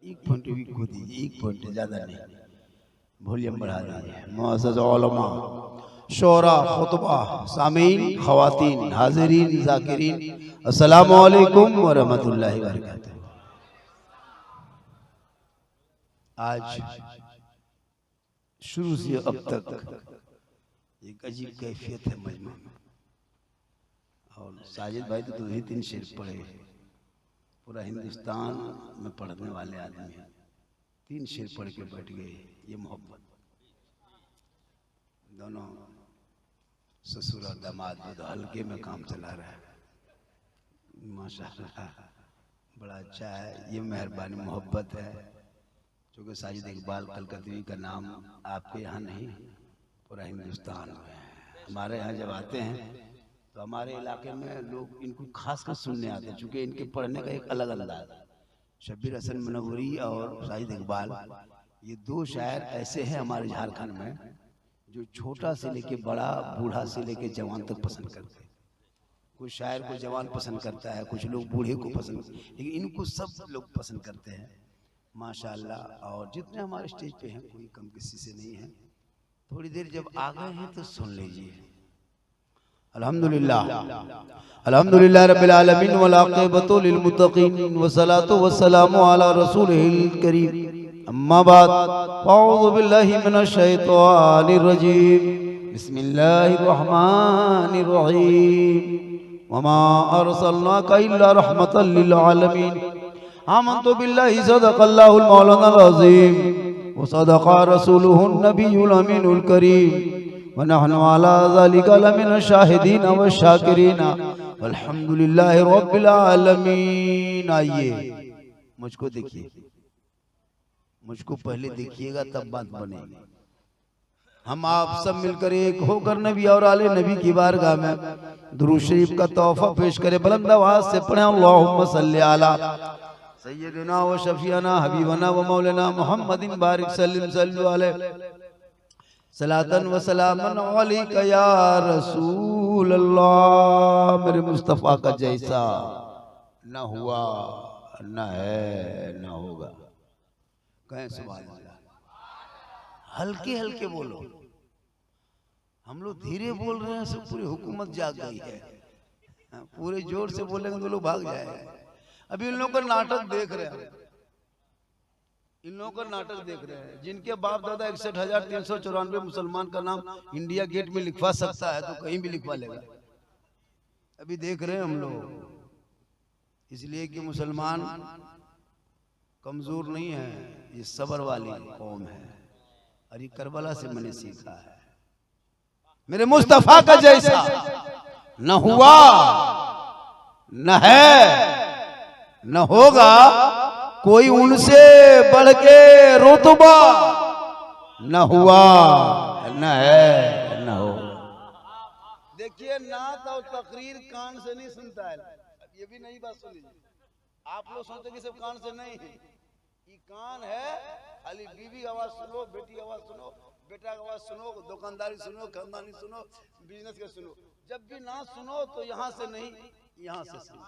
एक पॉइंट भी को दीजिए, एक पॉइंट ज़्यादा नहीं, वॉल्यूम बढ़ा दीजिए। मुअज़्ज़ज़ उलमा, शोरा, खुतबा, सामीन, ख़वातीन, हाज़िरीन, ज़ाकिरीन, अस्सलामु अलैकुम व रहमतुल्लाहि व बरकातुहू। आज शुरू से अब तक एक अजीब कैफियत है मजमा में, और साजिद भाई तो 2 ही 3 शेर पढ़े, पूरा हिंदुस्तान में पढ़ने वाले आदमी हैं, 3 शेर पढ़ के बैठ गए। ये मोहब्बत, दोनों ससुर और दामाद तो हल्के में काम चला रहा है, माशाअल्लाह बड़ा अच्छा है। ये मेहरबानी मोहब्बत है, क्योंकि साजिद इकबाल कलकत्ती का नाम आपके यहाँ नहीं, पूरा हिंदुस्तान में है। हमारे यहाँ जब आते हैं तो हमारे इलाके में लोग इनको खास कर सुनने आते हैं, चूँकि इनके पढ़ने का एक अलग अंदाज है। शब्बीर हसन मुनव्वरी और साजिद इकबाल, ये 2 शायर ऐसे हैं हमारे झारखंड में जो छोटा से लेके बड़ा, बूढ़ा से लेके जवान तक पसंद करते हैं। कुछ शायर को जवान पसंद करता है, कुछ लोग बूढ़े को पसंद, लेकिन इनको सब लोग पसंद करते हैं माशाअल्लाह। और जितने हमारे स्टेज पे हैं कोई कम किसी से नहीं है। थोड़ी देर जब आ गए हैं तो सुन लीजिए। अल्हम्दुलिल्लाह, अल्हम्दुलिल्लाह रब्बिल आलमीन वल आक़िबतु लिल मुत्तक़ीन वस्सलातु वस्सलामु अला रसूलिल करीम, अम्मा बाद, अऊज़ु बिल्लाहि मिनश शैतानिर रजीम, बिस्मिल्लाहिर रहमानिर रहीम, वमा अरसलनाका इल्ला रहमतल लिल आलमीन, आमन्तु बिल्लाहि सदक़ल्लाहुल मौलानाल अज़ीम व सदक़ा रसूलुहुन नबियुल अमीनुल करीम व नहनु अला ज़ालिका लमिनश शाहिदीन व शाकिरीन वल्हम्दुलिल्लाहि रब्बिल आलमीन। आइए मुझको देखिए, मुझको पहले देखिएगा तब बात बनेगी। हम आप सब मिलकर एक होकर नबी और आले नबी की बारगाह में दुरूद शरीफ का तोहफा पेश करें। बुलंद आवाज से पढ़ें अल्लाहुम्मा सल्ली अला सय्यदना व शफीअना हबीबना व मौलाना मुहम्मदिन बारिक सल्लिम सल्लु अलैहि सलातन व सलामन अलैका या रसूल अल्लाह। मेरे मुस्तफ़ा का जैसा न हुआ, न है, न होगा। कहें सुभान अल्लाह। हल्के हल्के बोलो, हम लोग धीरे बोल रहे हैं, सब पूरी हुकूमत जाग गई है। पूरे जोर से बोलेंगे तो लोग भाग जाएंगे। अभी इन लोगों का नाटक देख रहे हैं, इन लोगों का नाटक देख रहे हैं। जिनके बाप दादा 61,394 मुसलमान का नाम इंडिया गेट में लिखवा सकता है तो कहीं भी लिखवा लेगा। अभी देख रहे हैं हम लोग, इसलिए कि मुसलमान कमजोर नहीं है, ये सबर वाली कौम है, और ये करबला से मैंने सीखा है। मेरे मुस्तफा का जैसा न हुआ, न है, न होगा, कोई उनसे बढ़ के रुतबा, न हुआ, न है, न हो। देखिए, नात और तकरीर कान से नहीं सुनता है। ये भी नई बात सुन लीजिए। आप लोग सोचते कि सब कान से नहीं है, ये कान है। खाली बीवी आवाज सुनो, बेटी आवाज सुनो, बेटा की आवाज सुनो, दुकानदारी सुनो, खानदानी सुनो, बिजनेस का सुनो। जब भी ना सुनो तो यहाँ से नहीं, यहाँ से सुनो।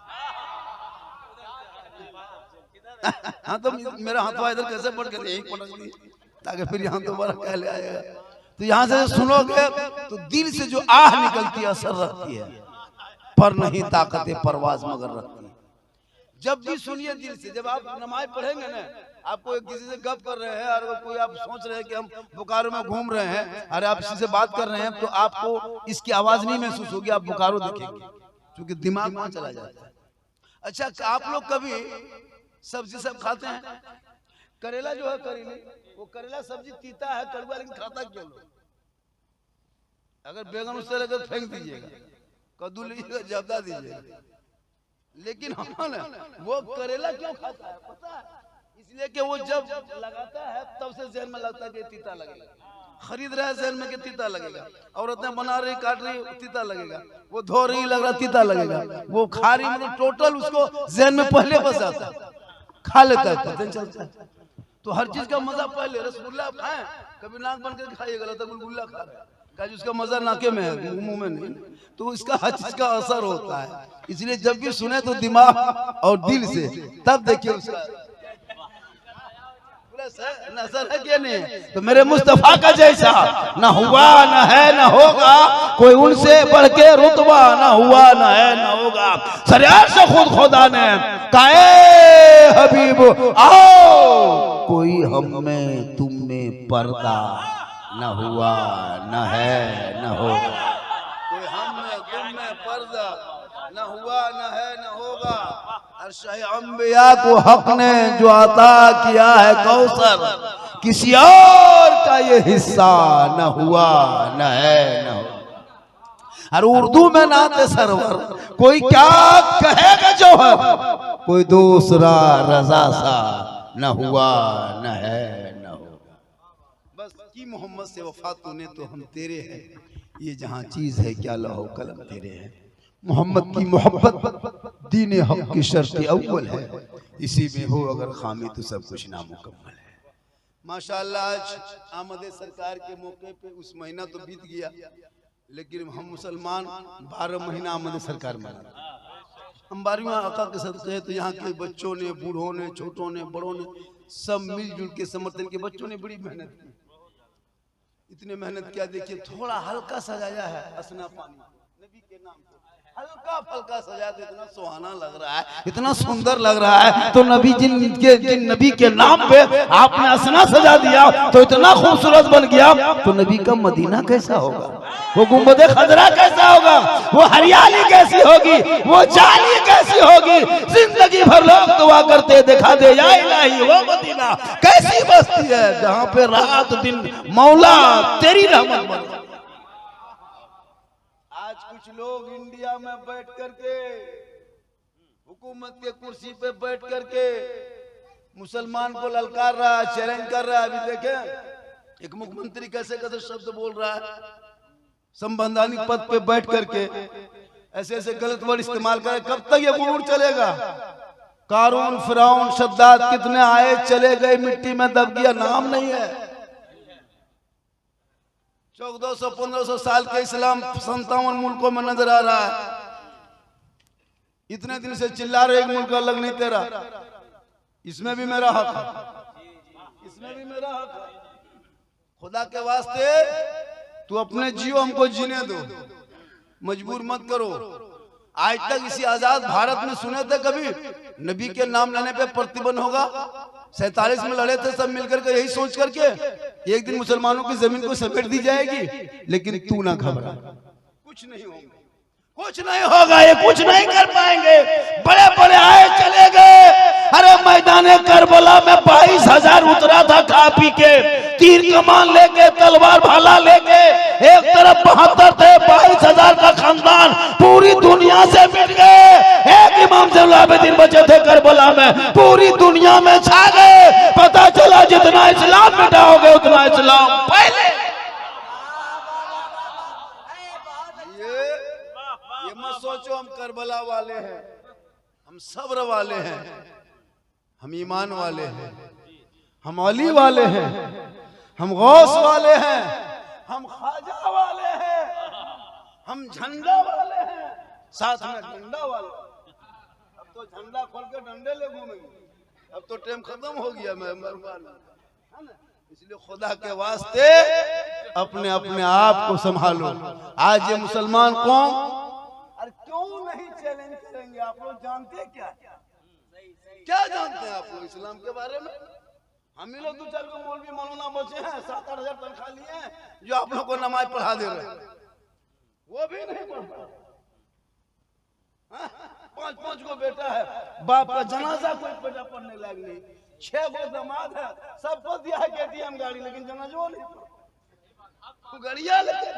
हाँ तो मेरा हाथ इधर कैसे पड़ गया, यही पटक दी ताकि फिर यहाँ दोबारा कह ले आएगा। तो यहाँ से सुनोगे तो दिल से जो आह निकलती है असर रखती है, पर नहीं ताकत परवाज मगर रखती है। जब भी सुनिए दिल से। जब आप नमाज पढ़ेंगे ना, आपको किसी से गप कर रहे हैं और कोई आप सोच रहे हैं कि हम बोकारो में घूम रहे हैं, अरे आप किसी से बात कर रहे हैं, तो आपको इसकी आवाज नहीं महसूस होगी, आप बोकारो देखेंगे, क्योंकि दिमाग वहां चला जाता है। अच्छा, आप लोग कभी सब्जी सब खाते हैं? करेला जो है, करेले, वो करेला सब्जी तीता है, कड़वा, लेकिन खाता क्यों लोग? अगर बैगन उससे लगे फेंक दीजिएगा, कद्दू लीजिएगा, जर्दा दीजिएगा, लेकिन वो करेला क्यों खाता है पता है? इसलिए कि वो जब लगाता है तब से जहन में लगता है कि तीता लगेगा। खरीद रहा है जहन में कि तीता लगेगा, औरतें बना रही, काट रही, तीता लगेगा, वो धो रही, लग रहा तीता लगेगा, वो खा रही, मतलब टोटल उसको जहन में पहले बस जाता है, खा लेता है, पता नहीं चलता है। तो हर चीज का मजा पहले। रसगुल्ला आप खाएं, कभी नाक बन कर खाइएगा, लगता है गुलगुल्ला खा रहे हैं, उसका मजा नाके में है, मुंह में नहीं। तो इसका हर चीज का असर होता है। इसलिए जब भी सुने तो दिमाग और दिल से, तब देखिए उसका नजर है कि नहीं? तो मेरे मुस्तफा का जैसा न हुआ न है न होगा, कोई उनसे बढ़ के रुतबा न हुआ न है न होगा। सरियार से खुद खुदा ने कहा हबीब आओ, कोई हम में तुम में पर्दा न हुआ न है न होगा। कोई हम में तुम में पर्दा न हुआ न है न होगा। अर्श-ए अंबिया को हक ने जो अता किया है कौसर, किसी और का ये हिस्सा न हुआ न है न होगा। और उर्दू में नाते सरवर कोई क्या कहेगा जो है, कोई दूसरा रजा सा न हुआ न है न होगा। बस की मोहम्मद से वफा तूने तो हम तेरे हैं, ये जहां चीज है क्या लहो कलम तेरे हैं। मोहम्मद की मोहब्बत दीन हक की शर्त अव्वल है, इसी में हो अगर खामी तो सब कुछ नामुकम्मल है। माशाअल्लाह आज आमद सरकार के मौके पे उस महीना तो बीत गया, लेकिन हम मुसलमान 12 महीना आमद सरकार मनाते हैं। हम 12वें आका के सदक़े हैं, तो यहाँ के बच्चों ने, बूढ़ों ने, छोटों ने, बड़ों ने सब मिलजुल के समर्थन के बच्चों ने बड़ी मेहनत की। इतने मेहनत किया, देखिए थोड़ा हल्का सजाया है असना पानी नबी के नाम पे, हल्का फल्का सजा दे, इतना सुहाना लग रहा है, इतना सुंदर लग रहा है। तो नबी जिन नबी के नाम पे आपने असना सजा दिया तो इतना खूबसूरत बन गया, तो नबी का मदीना कैसा होगा, वो गुंबद खजरा कैसा होगा, वो हरियाली कैसी होगी, वो जाली कैसी होगी। जिंदगी भर लोग दुआ करते देखा दे या इलाही वो मदीना कैसी बस्ती है जहां पे रात दिन मौला तेरी रहमत बरसे। आज कुछ लोग इंडिया में बैठ करके, हुकूमत के कुर्सी पे बैठ करके मुसलमान को ललकार रहा है, चैलेंज कर रहा है। अभी देखे एक मुख्यमंत्री कैसे कैसे शब्द बोल रहा है, संवैधानिक पद पे बैठ करके ऐसे ऐसे गलत वर्ड इस्तेमाल करे। कब तक ये गुरूर चलेगा? कारून, फिरौन, शद्दाद कितने आए चले गए, मिट्टी में दब गया, नाम नहीं है। 1400-1500 साल के इस्लाम 57 मुल्कों में नजर आ रहा है। इतने दिन से चिल्ला रहे एक मुल्क अलग नहीं तेरा, इसमें भी मेरा हक है, इसमें भी मेरा हक है। खुदा के वास्ते तू अपने जियो, हमको जीने दो, मजबूर मत करो। आज तक इसी आजाद भारत में सुने थे कभी नबी के नाम लेने पे प्रतिबंध होगा? 47 में लड़े थे सब मिलकर के, यही सोच करके एक दिन मुसलमानों की जमीन को समेट दी जाएगी। लेकिन तू ना घबरा, कुछ नहीं होगा, कुछ नहीं होगा, ये कुछ नहीं कर पाएंगे। बड़े बड़े आए चले गए। अरे मैदाने करबला में 22,000 उतरा था खा पी के, तीर कमान लेके, तलवार भाला लेके। एक तरफ 72 थे, 22,000 का खानदान पूरी दुनिया से मिट गए। एक इमाम ज़ैनुल आबिदीन बचे थे करबला में, पूरी दुनिया में छा गए। पता चला जितना इस्लाम मिटाओगे उतना इस्लाम पहले। ये मत सोचो हम करबला वाले हैं, हम सब्र वाले हैं, हम ईमान वाले हैं, हम अली वाले हैं, हम गौस वाले हैं, हम ख्वाजा वाले हैं, हम झंडा वाले हैं, साथ में डंडा वाले। अब तो झंडा खोल के डंडे ले घूमेंगे, अब तो टाइम खत्म हो गया। मैं इसलिए खुदा के वास्ते अपने अपने आप को संभालो। आज ये मुसलमान कौम और क्यों नहीं चैलेंज करेंगे? आप लोग जानते क्या क्या जानते हैं आप लोग इस्लाम के बारे में? हम ही लोग 2-4 को मौलवी मौलाना बचे हैं, 7-8 हजार तनख्वाह लिए हैं, जो आप लोग को नमाज पढ़ा दे रहे हैं, वो भी नहीं पढ़ता। 5-5 को बेटा है, बाप का जनाजा कोई बेटा पढ़ने लायक नहीं। 6 गो दामाद है, सबको दिया है KTM गाड़ी, लेकिन जनाजा नहीं पढ़ा। गड़िया लेके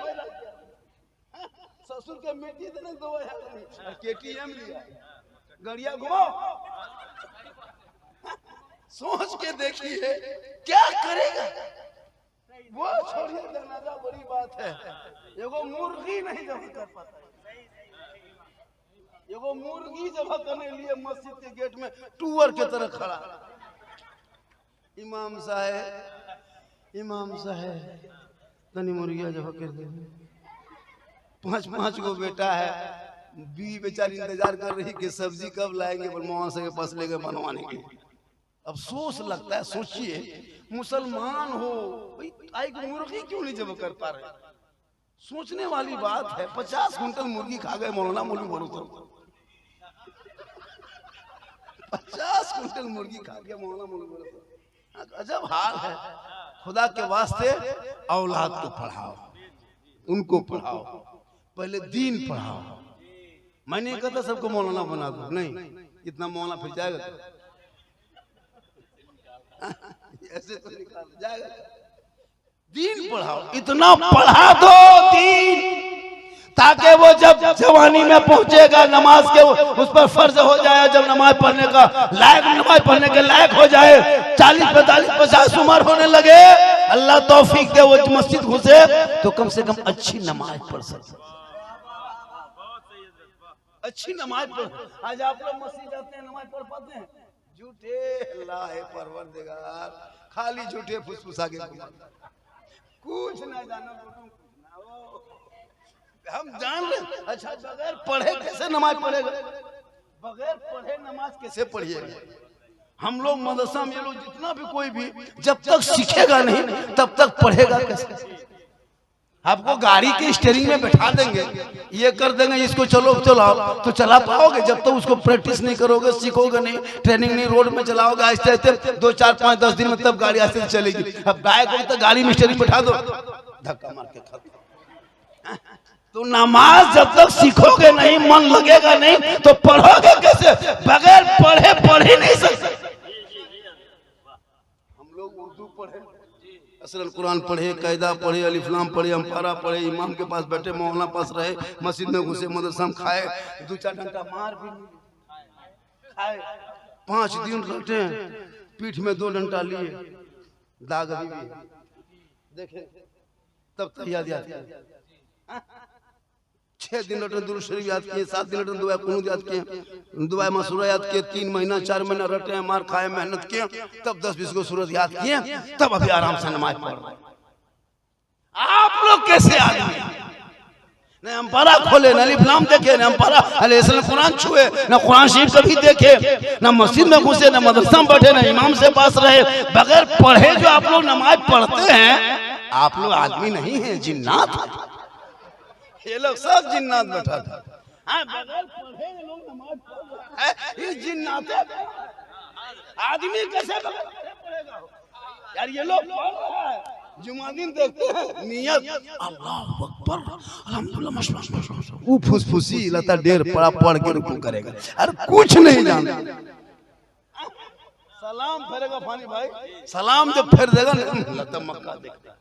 ससुर के मिट्टी देने दो KTM लिया, गड़िया घुमाओ। सोच के देखिए क्या करेगा वो। छोड़िए जनाजा बड़ी बात है, एगो मुर्गी नहीं जमा कर पाता। एगो मुर्गी जमा करने लिए मस्जिद के गेट में टूअर के तरह खड़ा। इमाम साहब तनी मुर्गिया जमा कर दे। 5-5 को बेटा है, बीवी बेचारी इंतजार कर रही कि सब्जी कब लाएंगे, पर मौसा के पास लेके बनवाने के। अफसोस लगता है। सोचिए मुसलमान हो भाई, आई की मुर्गी क्यों नहीं जब कर पा रहे? सोचने वाली बात है। 50 कुंटल मुर्गी खा गए मौलाना मौलवी भरोसा, 50 कुंटल मुर्गी खा गया मौलाना मौलवी भरोसा। अजब हाल है। खुदा के वास्ते औलाद को पढ़ाओ, उनको पढ़ाओ, पहले दीन पढ़ाओ। मैं नहीं कहता सबको मौलाना बना दो, नहीं, इतना मौलाना फिर जाएगा ऐसे तो निकाल जाएगा। दीन पढ़ाओ, इतना पढ़ा दो दीन, ताकि वो जब जवानी में पहुंचेगा नमाज के उस पर फर्ज हो जाए, जब नमाज पढ़ने का लायक, नमाज पढ़ने के लायक हो जाए, 40 45 50 उम्र होने लगे, अल्लाह तौफीक दे, वो मस्जिद घुसे तो कम से कम अच्छी नमाज पढ़ सके, अच्छी नमाज पढ़। आज आप लोग मस्जिद जाते हैं, नमाज पढ़ पाते हैं? झूठे, अल्लाह है परवरदिगार, खाली झूठे फुसफुसा के कुछ ना जानो, हम जान रहे। अच्छा, बगैर पढ़े कैसे नमाज पढ़ेगा? बगैर पढ़े नमाज कैसे पढ़िएगा? हम लोग मदरसा में, ये लोग जितना भी कोई भी जब तक सीखेगा नहीं तब तक पढ़ेगा कैसे? आपको गाड़ी के स्टीयरिंग में बैठा देंगे, ये कर देंगे, इसको चलो चलाओ, तो चला पाओगे जब तक उसको प्रैक्टिस नहीं करोगे, सीखोगे नहीं, ट्रेनिंग नहीं, रोड में चलाओगे आहिस्ते आहिस्ते 2 4 5 10 दिन में, तब गाड़ी आहिस्ते चलेगी। अब बाइक हो तो गाड़ी में स्टीयरिंग बैठा दो, धक्का मार के खत्म। तो नमाज जब तक सीखोगे नहीं, मन लगेगा नहीं, तो पढ़ोगे कैसे? बगैर पढ़े पढ़ ही नहीं सकते। हम लोग उर्दू पढ़े, असल कुरान पढ़े, कायदा पढ़े, अलिफ्लाम पढ़े, अम्पारा पढ़े, इमाम के पास बैठे, मौलाना पास रहे, मस्जिद में घुसे, मदरसा में खाए, 2 4 घंटा मार भी खाए, 5 दिन रटे, पीठ में 2 डंडा लिए, दाग भी देखे, तब तैयार याद किया। 6 दिन रटे दुरूद शरीफ याद किए, 7 दिन रटे दुआ कुनूत याद किए, दुआ मसूरा याद किए, 3 महीना 4 महीना रटे, मार खाए, मेहनत किए, तब 10-20 को सूरत याद किए, तब अभी आराम से नमाज पढ़ रहे। आप लोग कैसे आदमी? न अम्पारा खोले, न अलिफ्लाम देखे, न अम्पारा अलैहिस्सलाम कुरान छुए, न कुरान शरीफ कभी देखे, न मस्जिद में घुसे, न मदरसा में बैठे, न इमाम से पास रहे, बगैर पढ़े जो आप लोग नमाज पढ़ते हैं, आप लोग आदमी नहीं है, जिन्नात है। ये लोग सब जिन्नात बैठा था। बगैर पढ़े ये लोग नमाज पढ़ रहे हैं, ये जिन्नात है। आदमी कैसे बगैर पढ़ेगा यार? ये लोग पढ़ रहा है, जुमा दिन देखते हैं, नियत अल्लाह अकबर, अल्हम्दुलिल्लाह, माशाअल्लाह, वो फुसफुसी लता डेर पड़ा पढ़ के रुकू करेगा, अरे कुछ नहीं जानता। सलाम फेरेगा फानी भाई, सलाम जब फेर देगा लगता मक्का देखता।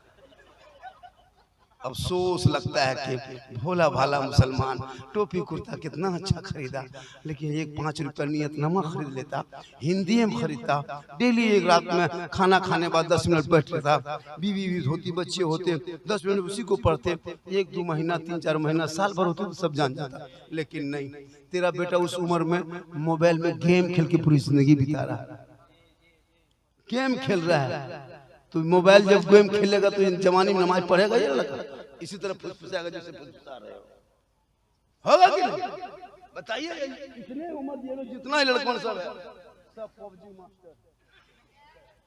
अफसोस लगता है कि भोला भाला मुसलमान टोपी कुर्ता कितना अच्छा खरीदा, लेकिन 1-5 रुपया नियत नमक खरीद लेता, हिंदी में खरीदता, डेली एक रात में खाना खाने बाद 10 मिनट बैठ लेता, बीवी होती, बच्चे होते, 10 मिनट उसी को पढ़ते, 1-2 महीना 3-4 महीना साल भर होते तो सब जान जाता। लेकिन नहीं, तेरा बेटा उस उम्र में मोबाइल में गेम खेल के पूरी जिंदगी बिता रहा है, गेम खेल रहा है। तो मोबाइल जब गेम खेलेगा तो जवानी में नमाज पढ़ेगा ये लड़का? इसी तरह फुसफुसाएगा जैसे फुसफुसा रहे हो। होगा कि नहीं? बताइए, इतने उम्र ये लोग जितना लड़कों सब है, सब पबजी मास्टर,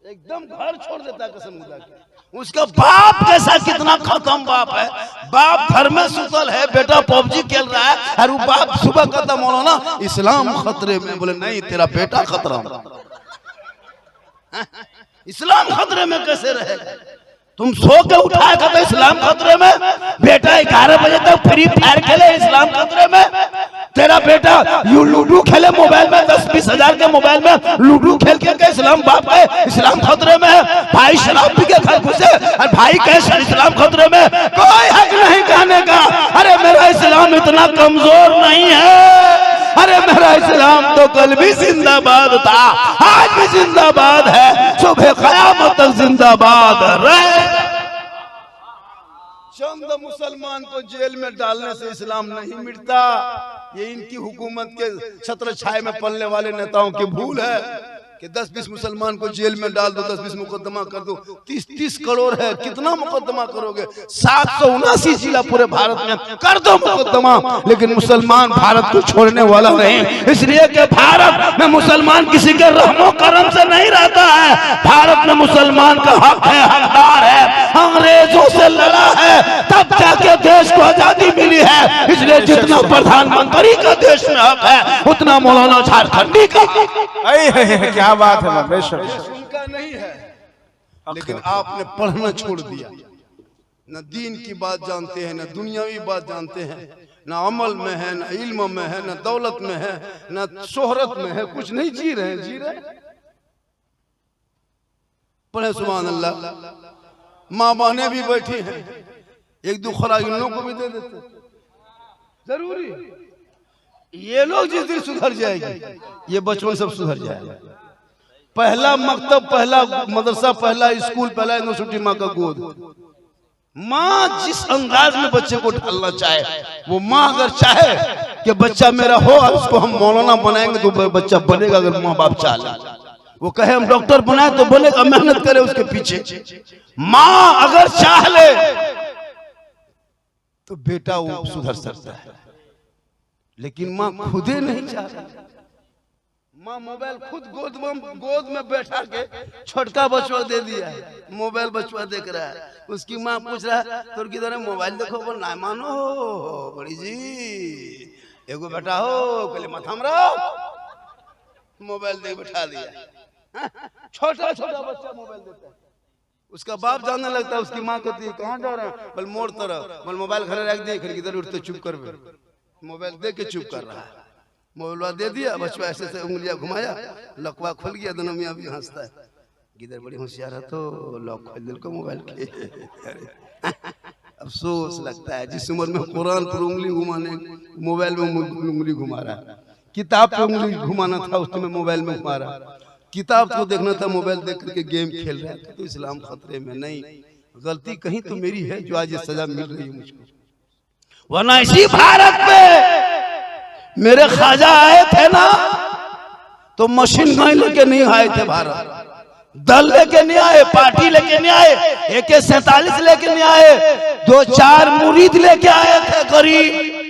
एकदम घर छोड़ देता है कसम खुदा की। उसका बाप कैसा कितना खत्म बाप है, बाप घर में सुतल है, बेटा पबजी खेल रहा है, और वो बाप सुबह कहता मौलाना इस्लाम खतरे में। बोले नहीं, तेरा बेटा खतरा में। इस्लाम खतरे में कैसे रहेगा? तुम सो के उठाया करते इस्लाम खतरे में, बेटा 11 बजे तक फ्री फायर खेले इस्लाम खतरे में, तेरा बेटा यू लूडो खेले मोबाइल में, 10-20 हजार के मोबाइल में लूडो खेल के इस्लाम बाप है इस्लाम खतरे में है, भाई शराब पी के घर घुसे और भाई कैसे इस्लाम खतरे में, कोई हक नहीं कहने का। अरे मेरा इस्लाम इतना कमजोर नहीं है, अरे मेरा इस्लाम तो कल भी जिंदाबाद था, आज भी जिंदाबाद है, सुबह क़यामत तक जिंदाबाद रहे। चंद मुसलमान को जेल में डालने से इस्लाम नहीं मिटता, ये इनकी हुकूमत के छत्र छाए में पलने वाले नेताओं की भूल है कि 10-20 मुसलमान को जेल में डाल दो, 10-20 मुकदमा कर दो। 30-30 करोड़ है, कितना मुकदमा करोगे? 779 जिला पूरे भारत में कर दो मुकदमा, लेकिन मुसलमान भारत को छोड़ने वाला नहीं। इसलिए कि भारत में मुसलमान किसी के रहमो करम से नहीं रहता है। भारत में मुसलमान का हक है, हकदार है, अंग्रेजों से लड़ा है तब जाके देश को आजादी मिली है। इसलिए जितना प्रधानमंत्री का देश में हक है उतना मौलाना झारखंडी का। क्या बात है बेशक। उनका नहीं है, लेकिन आपने पढ़ना छोड़ दिया। न दीन की बात जानते हैं, न दुनियावी बात जानते हैं, न अमल में है, न इल्म में है, न दौलत में है, न शोहरत में है, कुछ नहीं जी रहे हैं। जी रहे पढ़े सुभान अल्लाह। माँ बहनें भी बैठी हैं, एक दो खुराक इन लोगों को भी दे देते, जरूरी। ये लोग जिस दिन सुधर जाएगी, ये बचपन सब सुधर जाएगा। पहला मकतब, पहला मदरसा, पहला स्कूल, पहला यूनिवर्सिटी माँ का गोद। माँ जिस अंदाज में बच्चे को ढालना चाहे, वो माँ अगर चाहे कि बच्चा मेरा हो और उसको हम मौलाना बनाएंगे तो बच्चा बनेगा। अगर माँ बाप चाहे, वो कहे हम डॉक्टर बनाए तो बनेगा, मेहनत करे उसके पीछे। माँ अगर चाह ले तो बेटा वो सुधर सकता है, लेकिन माँ खुदे नहीं चाह रही। माँ मोबाइल खुद गोद में बैठा के छोटका बचवा दे दिया है, मोबाइल बचवा देख रहा है। उसकी माँ पूछ रहा है तो किधर मोबाइल देखो, बोल ना मानो बड़ी जी एगो बेटा हो, पहले माथा में रहो, मोबाइल दे बैठा दिया। छोटा छोटा बच्चा मोबाइल देता है, उसका बाप जानने लगता है। उसकी माँ कहती है कहाँ जा रहे हैं? बोल मोड़ तरफ। बोल मोबाइल घर रख दिए, इधर उठते चुप कर, मोबाइल दे के चुप कर रहा है। मोबाइल दे दिया, बचवा ऐसे से उंगलियां घुमाया, लकवा खुल गया। दोनों मियां भी हंसता है, गिदर बड़ी होशियार है तो लॉक खोल दिल को मोबाइल के। अफसोस लगता है जिस उम्र में कुरान पर उंगली घुमाने, मोबाइल में उंगली घुमा रहा है। किताब पे उंगली घुमाना था, उसमें मोबाइल में घुमा रहा। किताब को देखना था, मोबाइल देख करके गेम खेल रहा है। तो इस्लाम खतरे में नहीं, गलती कहीं तो मेरी है जो आज ये सजा मिल रही है मुझको। वरना इसी भारत में मेरे ख्वाजा आए थे ना, तो मशीन गन लेके नहीं आए थे भारत, दल लेके नहीं आए, पार्टी लेके नहीं आए, AK-47 लेके नहीं आए, 2-4 मुरीद लेके आए थे। गरीब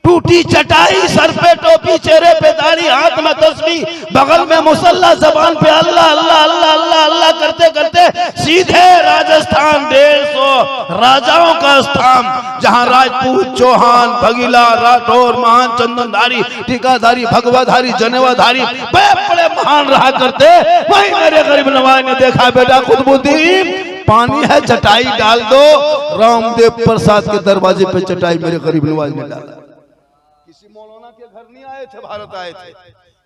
टूटी चटाई, सर पे टोपी, चेहरे पे दाढ़ी, हाथ में तस्बीह, बगल में मुसल्ला, जबान पे अल्लाह अल्लाह अल्लाह अल्लाह अल्लाह करते करते सीधे राजस्थान 150 राजाओं का स्थान, जहां राजपूत, चौहान, भगीला, राठौर, महान, चंदनधारी, टीकाधारी, भगवाधारी, जनेवाधारी बड़े महान रहा करते। वही मेरे गरीब नवाज ने देखा, बेटा कुतुबुद्दीन पानी है, चटाई डाल दो। रामदेव प्रसाद के दरवाजे पे चटाई मेरे गरीब नवाज ने डाला। किसी मौलाना के घर नहीं आए थे, भारत आए थे।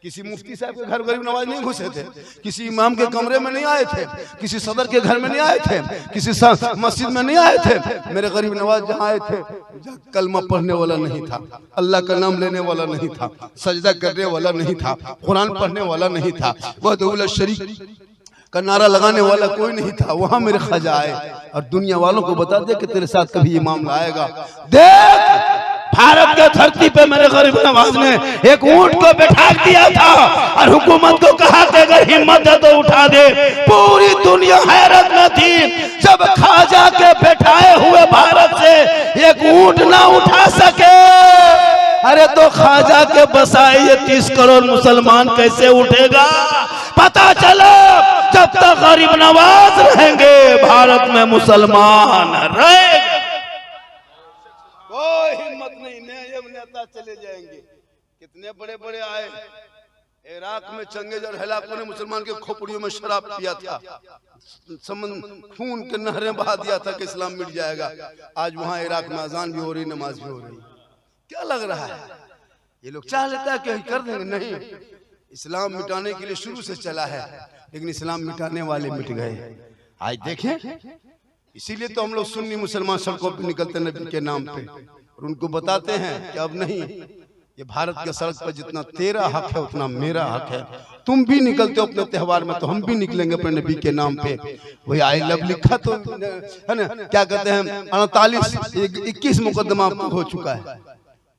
किसी मुफ्ती साहब के घर गरीब नवाज नहीं घुसे थे, किसी इमाम के कमरे में नहीं आए थे, किसी सदर के घर में नहीं आए थे, किसी मस्जिद में नहीं आए थे। मेरे गरीब नवाज जहाँ आए थे, कलमा पढ़ने वाला नहीं था, अल्लाह का नाम लेने वाला नहीं था, सजदा करने वाला नहीं था, कुरान पढ़ने वाला नहीं था, वह शरीक का नारा लगाने वाला कोई नहीं था। वहां मेरे ख्वाजा आए और दुनिया वालों को बता दे कि तेरे साथ कभी ये मामला आएगा। देख, भारत के धरती पे मेरे गरीब नवाज ने एक ऊंट को बैठा दिया था और हुकूमत को कहा कि अगर हिम्मत है तो उठा दे। पूरी दुनिया हैरत में थी जब ख्वाजा के बैठाए हुए भारत से एक ऊंट ना उठा सके। अरे तो ख्वाजा के बसाए ये 30 करोड़ मुसलमान कैसे उठेगा? पता चलो जब तक गरीब नवाज रहेंगे भारत में मुसलमान रहेंगे। कोई हिम्मत नहीं, नेता चले जाएंगे। कितने बड़े बड़े आए, इराक में चंगेज और हलाकों ने मुसलमान के खोपड़ियों में शराब पिया था, खून के नहरें बहा दिया था कि इस्लाम मिट जाएगा। आज वहां इराक में अजान भी हो रही, नमाज भी हो रही। क्या लग रहा है? ये लोग चाह लेता है कि कर देंगे। नहीं, इस्लाम मिटाने के लिए शुरू से चला है, लेकिन इस्लाम मिटाने वाले मिट गए। आज देखें, इसीलिए तो हम लोग सुन्नी मुसलमान सड़कों पे निकलते हैं नबी के नाम पे और उनको बताते हैं कि अब नहीं, ये भारत के सड़क पर जितना तेरा हक है उतना मेरा हक है। तुम भी निकलते हो अपने त्योहार में, तो हम भी निकलेंगे अपने नबी के नाम पे। वही आई लव लिखा तो है ना, क्या कहते हैं, 21 मुकदमा अब तक हो चुका है।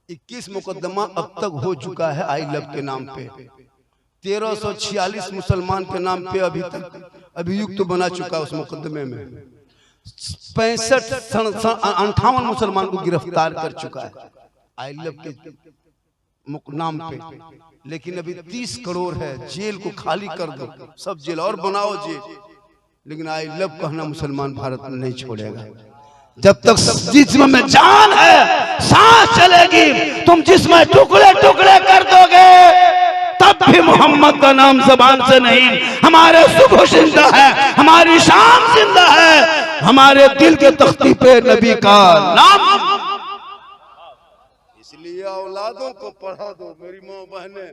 21 मुकदमा अब तक हो चुका है आई लव के नाम पे। 1346 मुसलमान के नाम पे अभी तक अभियुक्त तो बना चुका है उस मुकदमे में। 58 मुसलमान को गिरफ्तार कर चुका है आई लव के नाम पे। लेकिन अभी 30 करोड़ है, जेल को खाली कर दो, सब जेल और बनाओ जेल, लेकिन आई लव कहना मुसलमान भारत में नहीं छोड़ेगा। जब तक जिस्म में जान है, सांस चलेगी, तुम जिस्म टुकड़े टुकड़े कर दोगे तब भी मोहम्मद का नाम ज़बान से नहीं। हमारे सुबह जिंदा है, हमारी शाम जिंदा है, हमारे दिल के तख्ती पे नबी का नाम। इसलिए औलादों को पढ़ा दो मेरी माँ बहने,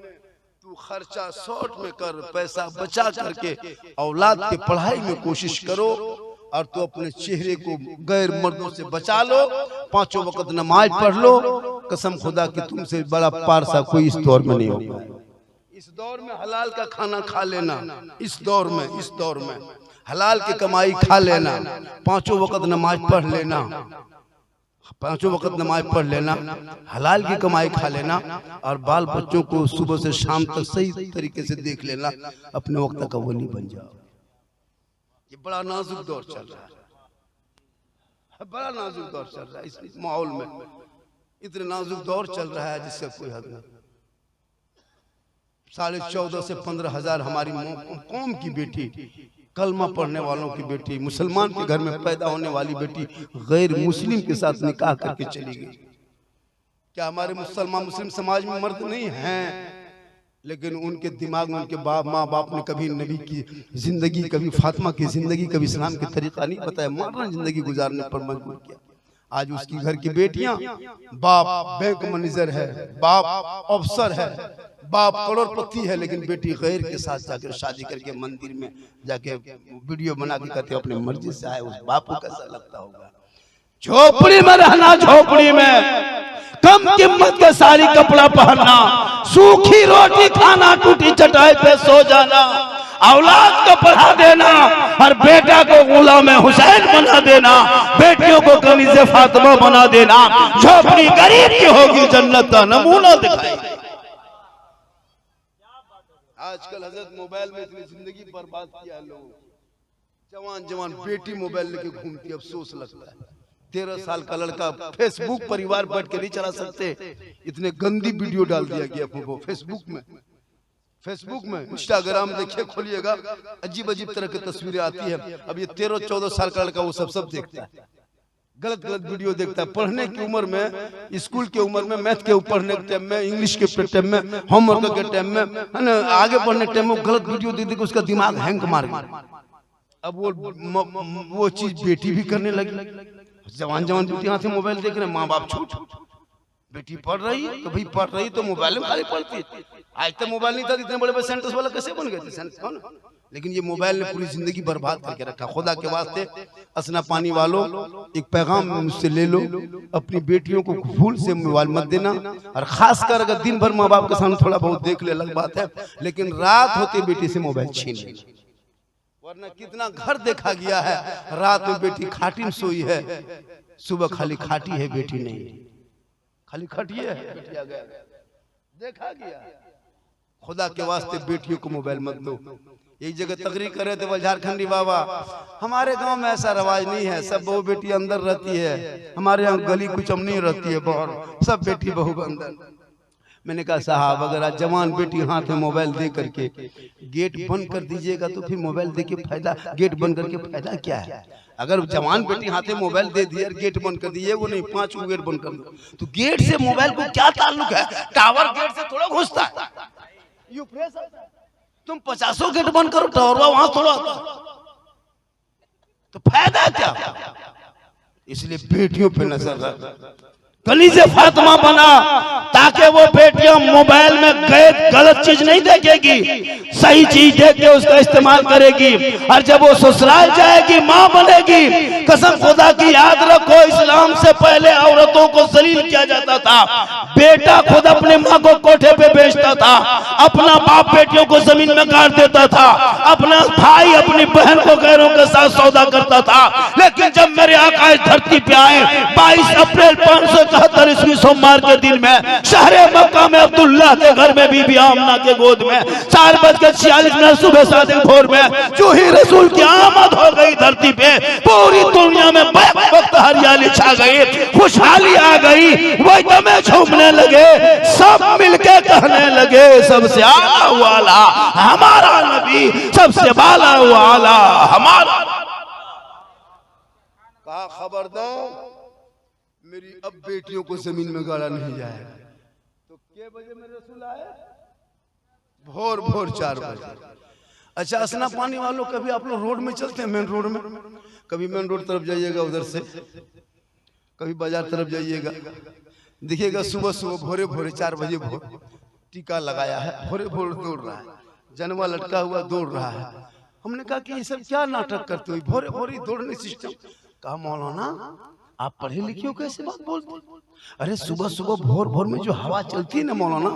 तू खर्चा शॉर्ट में कर, पैसा बचा करके औलाद के पढ़ाई में कोशिश करो, और तू अपने चेहरे को गैर मर्दों से बचा लो, 5 वक्त नमाज पढ़ लो। कसम खुदा की तुमसे बड़ा पारसा कोई इस दौर में नहीं होगा। इस दौर में हलाल का खाना खा लेना, इस दौर में हलाल की कमाई खा लेना, 5 वक्त नमाज पढ़ लेना, 5 वक्त नमाज पढ़ लेना, हलाल की कमाई खा लेना, और बाल बच्चों को सुबह से शाम तक सही तरीके से देख लेना, अपने वक्त का वली बन जाओ। ये बड़ा नाजुक दौर चल रहा है, बड़ा नाजुक दौर चल रहा है। इस माहौल में इतने नाजुक दौर चल रहा है जिसका कोई हद नहीं। 14.5 से 15,000 हमारी कौम की बेटी, कलमा पढ़ने वालों की बेटी, मुसलमान के घर में पैदा होने वाली बेटी गैर मुस्लिम के साथ निकाह करके चली गई। क्या हमारे मुस्लिम समाज में मर्द नहीं हैं? लेकिन उनके दिमाग में उनके माँ बाप ने कभी नबी की जिंदगी, कभी फातिमा की जिंदगी, कभी इस्लाम के तरीका नहीं बताया, मॉडर्न जिंदगी गुजारने पर मजबूर किया। आज उसकी घर की बेटियां, बाप बैंक मैनेजर है, बाप अफसर है, बाप करोड़पति है, लेकिन बेटी गैर के साथ जाकर शादी करके मंदिर में जाके वीडियो बना के कहते अपने मर्जी से आए। उस बाप को कैसा लगता होगा? झोपड़ी में रहना, झोपड़ी में कम कीमत के सारी कपड़ा पहनना, सूखी रोटी खाना, टूटी चटाई पे सो जाना, औलाद को पढ़ा देना और बेटा को गुलाम हुसैन बना देना, बेटियों को कनीज़े फातिमा बना देना, झोपड़ी गरीब की होगी, जन्नत का नमूना दिखाएगी। आजकल हजरत मोबाइल में इतनी जिंदगी बर्बाद किया लोग, जवान बेटी मोबाइल लेके घूमती, अफसोस लगता है। 13 साल का लड़का फेसबुक परिवार बैठ के नहीं चला सकते, इतने गंदी वीडियो डाल दिया गया फेसबुक में। इंस्टाग्राम देखिए, खोलिएगा, अजीब अजीब तरह की तस्वीरें आती है। अब ये 13-14 साल का लड़का वो सब देखता है, गलत वीडियो देखता है। पढ़ने की उम्र में, स्कूल के उम्र में, मैथ के पढ़ने के टाइम में, इंग्लिश के टाइम में, होमवर्क के टाइम में, है ना, आगे पढ़ने के टाइम में गलत वीडियो देख के उसका दिमाग हैंग मार गया। अब वो चीज बेटी भी करने लगी। जवान बेटी हाथ में मोबाइल देख रहे, माँ बाप छूट, बेटी पढ़ रही है तो भाई पढ़ रही तो मोबाइल में खाली पढ़ती। आज तक मोबाइल नहीं था, इतने बड़े सेंटर्स वाला कैसे बन गए थे? लेकिन ये मोबाइल ने पूरी जिंदगी बर्बाद करके रखा। खुदा के वास्ते असना पानी वालों, एक पैगाम मुझसे ले लो, अपनी बेटियों को भूल से मोबाइल मत देना, और खासकर अगर दिन भर माँ बाप के सामने थोड़ा बहुत देख ले अलग बात है, लेकिन रात होते बेटी से मोबाइल छीन ले। वरना कितना घर देखा गया है, रात में बेटी खाटी में सोई है, सुबह खाली खाटी है बेटी नहीं, खाली खटिए है बेटिया गया, देखा गया। खुदा के वास्ते बेटियों को मोबाइल मत दो। एक जगह तकरीर कर रहे थे झारखंडी बाबा, हमारे गांव में ऐसा रवाज नहीं है, सब बहू बेटी अंदर रहती है, हमारे यहाँ गली कुचम नहीं रहती है बाहर, सब बेटी बहू अंदर। मैंने कहा साहब, अगर आज जवान बेटी हाथ में मोबाइल दे करके गेट बंद कर दीजिएगा तो फिर मोबाइल दे के फायदा, गेट बंद करके फायदा क्या है? अगर जवान बेटी हाथ में मोबाइल दे दिए, गेट बंद कर दिए, वो नहीं 5 गेट बंद कर दो, तो गेट से मोबाइल को क्या ताल्लुक है? टावर गेट से थोड़ा घुसता है, तुम 50 गेट बंद करो, टावर वहां थोड़ा, तो फायदा क्या? इसलिए बेटियों पे नजर रख, कलीज़े फातिमा बना, ताकि वो बेटियां मोबाइल में गलत चीज नहीं देखेगी, सही चीज देख के उसका इस्तेमाल करेगी, और जब वो ससुराल जाएगी माँ बनेगी। कसम खुदा की याद रखो, इस्लाम से पहले औरतों को जलील किया जाता था। बेटा खुद अपने माँ को कोठे पे बेचता था, अपना बाप बेटियों को जमीन में गाड़ देता था, अपना भाई अपनी बहन को गैरों के साथ सौदा करता था। लेकिन जब मेरे आका आका इस धरती पे आए 22 अप्रैल 571 ईस्वी सोमवार के दिन में शहर मक्का में अब्दुल्लाह के घर में बीबी आमना के गोद में 4:46 सुबह सादिक भोर में जो ही रसूल की आमद हो गई धरती पे, पूरी दुनिया में वक्त हरियाली छा गई, खुशहाली आ गई, वही दमे झूमने लगे, सब मिलके कहने लगे सबसे आला वाला हमारा नबी, सबसे बाला वाला हमारा। कहा खबरदार मेरी अब बेटियों को जमीन में गाड़ा नहीं जाए। तो के बजे में रसूल आए? भोर भोर 4 बजे। अच्छा असना पानी वालों, कभी आप लोग रोड में चलते हैं, मेन रोड में, कभी मेन रोड तरफ जाइएगा उधर से, कभी बाजार तरफ जाइएगा, देखिएगा सुबह सुबह भोरे भोरे 4 बजे भोर टीका लगाया है, भोरे भोर दौड़ रहा है, जनवा लटका हुआ दौड़ रहा है। हमने कहा कि ये सब क्या नाटक करते हो, भोरे भोरे दौड़ने सिस्टम। कहा मौलाना आप पढ़े लिखे हो, कैसे बात बोलते? अरे सुबह सुबह भोर भोर में जो हवा चलती है ना मौलाना,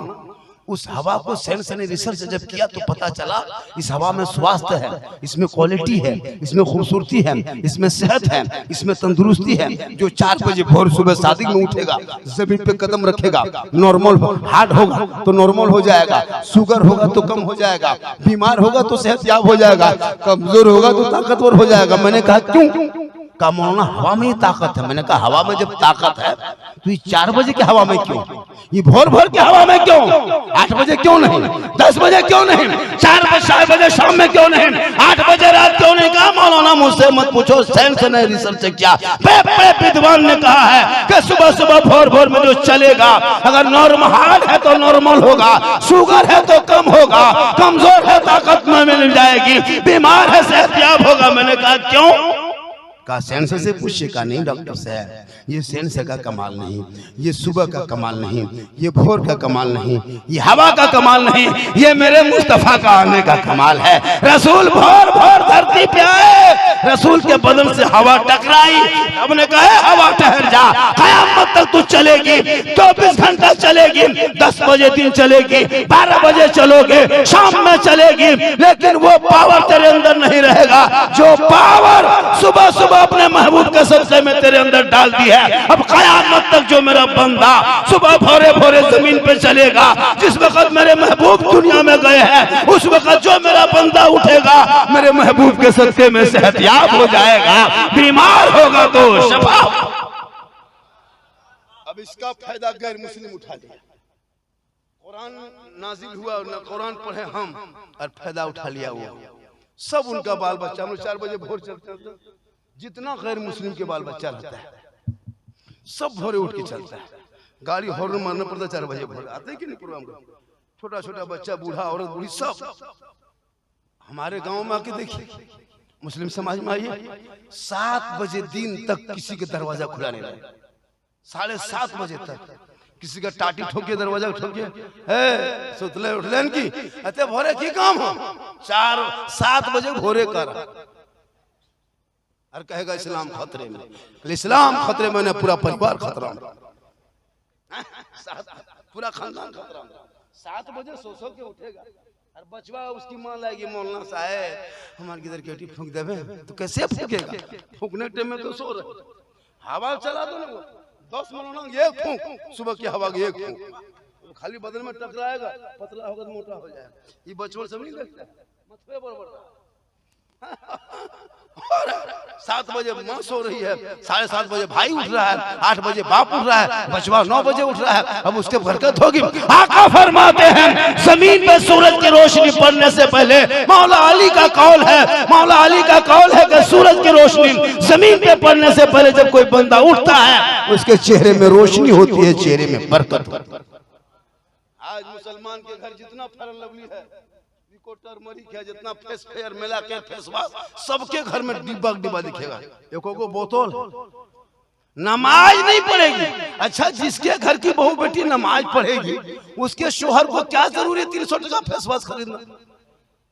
उस हवा को साइंस ने रिसर्च जब किया तो पता चला इस हवा में स्वास्थ्य है, इसमें क्वालिटी है, इसमें खूबसूरती है, इसमें सेहत है, इसमें तंदुरुस्ती है। जो 4 बजे भोर सुबह शादी में उठेगा, जमीन पे कदम रखेगा, नॉर्मल हार्ट होगा तो नॉर्मल हो जाएगा, शुगर होगा तो कम हो जाएगा, बीमार होगा तो सेहतयाब हो जाएगा, कमजोर होगा तो ताकतवर हो जाएगा। मैंने कहा क्यों? कहा मौलाना हवा में ही ताकत है। मैंने कहा हवा में जब ताकत है तो ये 4 बजे की हवा में क्यों, ये भोर भोर की हवा में क्यों, 8 बजे क्यों नहीं, 10 बजे क्यों नहीं, 4 बजे शाम में क्यों नहीं, 8 बजे रात क्यों नहीं? कहा मौलाना मुझसे मत पूछो, साइंस ने रिसर्च किया, बड़े विद्वान ने कहा है कि सुबह सुबह भोर भोर में जो चलेगा, अगर नॉर्मल हार्ट है तो नॉर्मल होगा, शुगर है तो कम होगा, कमजोर है ताकत में मिल जाएगी, बीमार है सेहतयाब होगा। मैंने कहा क्यों? का सेंस से पूछे का नहीं डॉक्टर साहब, ये सेंस का कमाल नहीं, ये सुबह का कमाल नहीं, ये भोर का कमाल नहीं, ये हवा का कमाल नहीं, ये मेरे मुस्तफा का आने का कमाल है। रसूल भोर भोर धरती पे आए, रसूल के बदन से हवा टकराई, हमने कहा हवा ठहर जा, कयामत तक तू चलेगी, 24 घंटा चलेगी, 10 बजे दिन चलेगी, 12 बजे चलोगे, शाम में चलेगी, लेकिन वो पावर तेरे अंदर नहीं रहेगा जो पावर सुबह सुबह अपने महबूब के सदक़े में तेरे अंदर डाल दी है। अब कयामत तक जो मेरा बंदा सुबह भोरे भोरे जमीन पे चलेगा, जिस वक्त मेरे महबूब दुनिया में गए हैं, उस वक्त जो मेरा बंदा उठेगा मेरे महबूब के सदक़े में सेहतयाब हो जाएगा, बीमार होगा तो शफा। अब इसका फायदा गैर मुस्लिम उठा लिया, कुरान नाजिल हुआ, कुरान पढ़े हम और फायदा उठा लिया वो सब, उनका बाल बच्चा। 4 बजे भोर चलते, जितना गैर मुस्लिम के बाल बच्चा रहता है सब भोरे उठ के चलता है, गाड़ी हॉर्न मारना पड़ता 4 बजे भोर आते हैं कि नहीं प्रोग्राम को, छोटा छोटा बच्चा, बूढ़ा औरत बूढ़ी सब। हमारे गांव में आके देखिए, मुस्लिम समाज में आइए, 7 बजे दिन तक किसी के दरवाजा खुला नहीं रहा, 7:30 बजे तक किसी का टाटी ठोके, दरवाजा ठोके, सुतले उठले की अते भोरे की काम हो, 4-7 बजे भोरे कर, और कहेगा इस्लाम खतरे में, इस्लाम खतरे में नहीं, पूरा परिवार खतरा में, पूरा खानदान खतरा में। 7 बजे सो के उठेगा और बचवा उसकी मां लाएगी, मौलाना साहब हमारे किधर केटी फूंक देवे, तो कैसे फूकेगा, फूकने टाइम में तो सो रहे, हवा चला दो ना, 10 मौलाना एक फूंक, सुबह की हवा की एक फूंक, खाली बदन में टकराएगा, पतला होगा तो मोटा हो जाएगा। ये बचवा सब नहीं देखता, मथुरे बराबर 7 बजे मां सो रही है, 7:30 बजे भाई उठ रहा है, 8 बजे बाप उठ रहा है, बचवा 9 बजे उठ रहा है, अब उसके बरकत होगी। आका फरमाते हैं जमीन पे सूरज की रोशनी पड़ने से पहले, मौला अली का कौल है, मौला अली का कौल है कि सूरज की रोशनी जमीन पे पड़ने से पहले जब कोई बंदा उठता है उसके चेहरे में रोशनी होती है, चेहरे में बरकत। आज मुसलमान के घर जितना फेयर लवली है, टर्मरिक है, जितना फेस फेयर मिला के फेस वॉश, सबके घर में डिब्बा दिखेगा, एको बोतल, नमाज नहीं पढ़ेगी। अच्छा, जिसके घर की बहू बेटी नमाज पढ़ेगी उसके शोहर को क्या जरूरी 300 टका फेस वॉश खरीदना?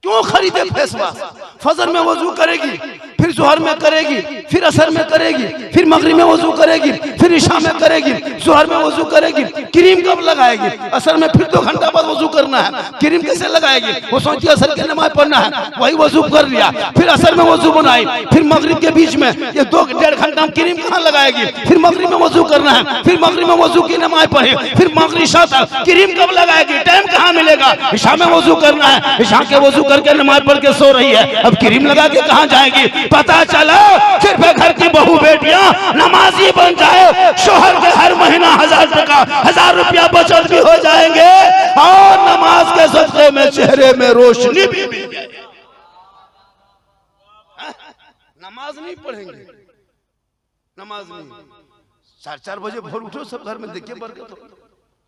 क्यों खरीदे फेस वॉश? फजर में वजू करेगी, फिर जोहर में करेगी, फिर असर में करेगी, फिर मगरिब में वजू करेगी, फिर इशा में करेगी, जोहर में वजू करेगी। क्रीम कब लगाएगी? असर में फिर 2 घंटा बाद वजू करना है। क्रीम कैसे लगाएगी? वो सोचती असर की नमाज पढ़ना है, वही वजू कर लिया, फिर असर में वजू बनाई, फिर मगरिब के बीच में ये 2-1.5 घंटा में क्रीम कहाँ लगाएगी? फिर मगरिब में वजू करना है, फिर मगरिब में वजू की नमाज पढ़े, फिर मगरिब इशा तक क्रीम कब लगाएगी? टाइम कहाँ मिलेगा? इशा में वजू करना है, इशा के वजू करके नमाज पढ़ के सो रही है, अब क्रीम लगा के कहाँ जाएगी? पता चला सिर्फ घर की बहू बेटियां नमाजी बन जाए, शोहर के हर महीना 1000 टका 1000 रुपया बचत भी हो जाएंगे और नमाज के सदक़े में चेहरे में रोशनी भी मिल जाए। नमाज नहीं पढ़ेंगे, नमाज नहीं, 4-4 बजे भोर उठो, सब घर में देखिए बरकत हो,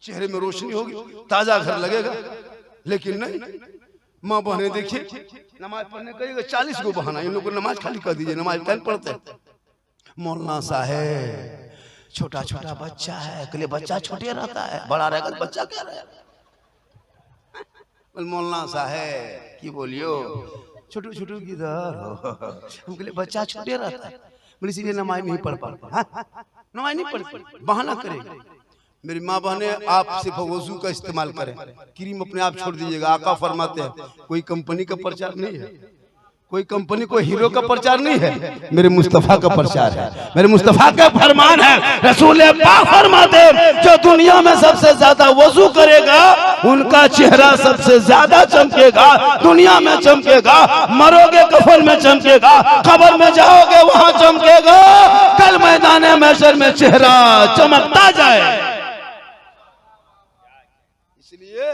चेहरे में रोशनी होगी, ताजा घर लगेगा। लेकिन नहीं, माँ बहने देखिए नमाज पढ़ने कहिएगा 40 को बहाना, इन लोगों को नमाज खाली कर दीजिए, नमाज टाइम पढ़ते हैं। मौलाना साहब छोटा छोटा बच्चा है, के लिए बच्चा छोटे रहता है, बड़ा रहेगा तो बच्चा क्या रहेगा? मौलाना साहब की बोलियो छोटू छोटू किधर हो, उनके लिए बच्चा छोटे रहता है, बोले इसीलिए नमाज नहीं पढ़ पाता, नमाज नहीं पढ़, बहाना करेगा। मेरी माँ बहने आप सिर्फ वजू का इस्तेमाल करें, क्रीम अपने आप छोड़ दीजिएगा। आका फरमाते हैं कोई कंपनी का प्रचार नहीं है, कोई कंपनी कोई हीरो का प्रचार नहीं है, मेरे मुस्तफा का प्रचार है, मेरे मुस्तफा का फरमान है। रसूल पाक फरमाते जो दुनिया में सबसे ज्यादा वजू करेगा उनका चेहरा सबसे ज्यादा चमकेगा, दुनिया में चमकेगा, मरोगे कफन में चमकेगा, कब्र में जाओगे वहां चमकेगा, कल मैदान महशर में चेहरा चमकता जाए। इसलिए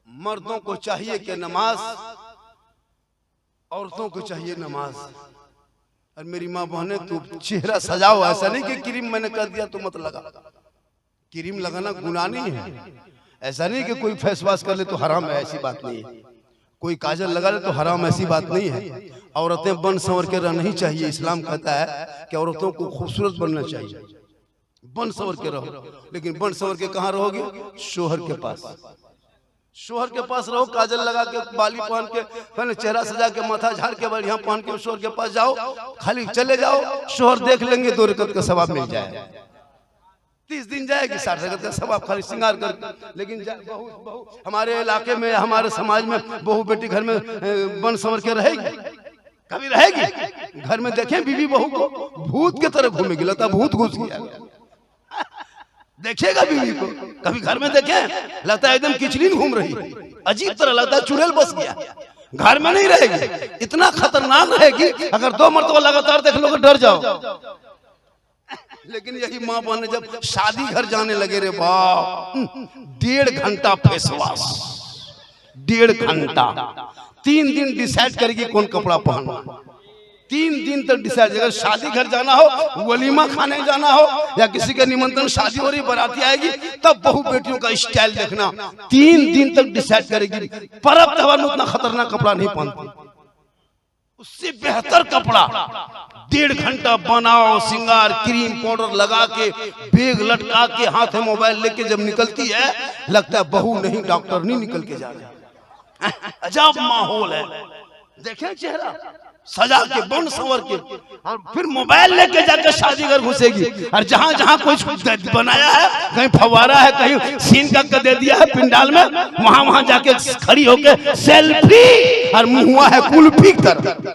मर्दों को चाहिए कि नमाज, औरतों को चाहिए नमाज। और मेरी माँ बहने तू चेहरा सजाओ, ऐसा नहीं कि क्रीम मैंने कर दिया तो मत लगा, क्रीम लगाना गुनाह नहीं है। ऐसा नहीं कि कोई फेस वॉश कर ले तो हराम है, ऐसी बात नहीं है। कोई काजल लगा ले तो हराम, ऐसी बात नहीं है। औरतें बन संवर के रहना ही चाहिए। इस्लाम कहता है कि औरतों को खूबसूरत बनना चाहिए, बन संवर के रहो। लेकिन बन संवर के कहाँ रहोगे? शोहर के पास, शोहर के पास रहो, काजल लगा के, बाली पहन के, चेहरा सजा के, माथा झाड़ के, बढ़िया पहन के शोहर के पास जाओ, खाली चले जाओ, शोहर देख लेंगे, 2 रकत का सवाब मिल जाए। 30 दिन जाएगी, 60 रकत का सवाब खाली श्रृंगार करके। लेकिन बहू हमारे इलाके में, हमारे समाज में बहू बेटी घर में बन संवर के रहेगी? कभी रहेगी? घर में देखें बीवी बहू को भूत के तरह घूमेगी, लगता भूत घुस गया। देखेगा बीवी को कभी घर में देखें, लगता है एकदम किचलिन घूम रही, अजीब तरह लगता है चुड़ैल बस गया। घर में नहीं रहेगी, इतना खतरनाक रहेगी, अगर 2 मरतबा लगातार देख लोगे डर जाओ। लेकिन यही माँ बहन जब शादी घर जाने लगे, रे बाप 1.5 घंटा फेस वॉश, 1.5 घंटा, 3 दिन डिसाइड करेगी कौन कपड़ा पहनना, 3 दिन तक डिसाइड। अगर शादी घर जाना हो, वलीमा खाने जाना हो, या किसी का निमंत्रण, शादी हो रही, बाराती आएगी, तब बहू बेटियों का स्टाइल देखना, 3 दिन तक डिसाइड करेगी। पर्व त्योहार में उतना खतरनाक कपड़ा नहीं पहनती, उससे बेहतर कपड़ा 1.5 घंटा बनाओ, श्रृंगार, क्रीम पाउडर लगा के, बैग लटका के, हाथ में मोबाइल लेके जब निकलती है, लगता है बहू नहीं डॉक्टर नहीं निकल के जा रही। अजब माहौल है, देखें चेहरा सजा के, बन संवर के, और फिर मोबाइल लेके जाकर शादी घर घुसेगी। और जहां जहां कुछ बनाया है, कहीं फवारा है, कहीं सीन का दे दिया है पिंडाल में, वहां वहां जाके खड़ी होके सेल्फी, और मुंह हुआ है कुल्फी तरह,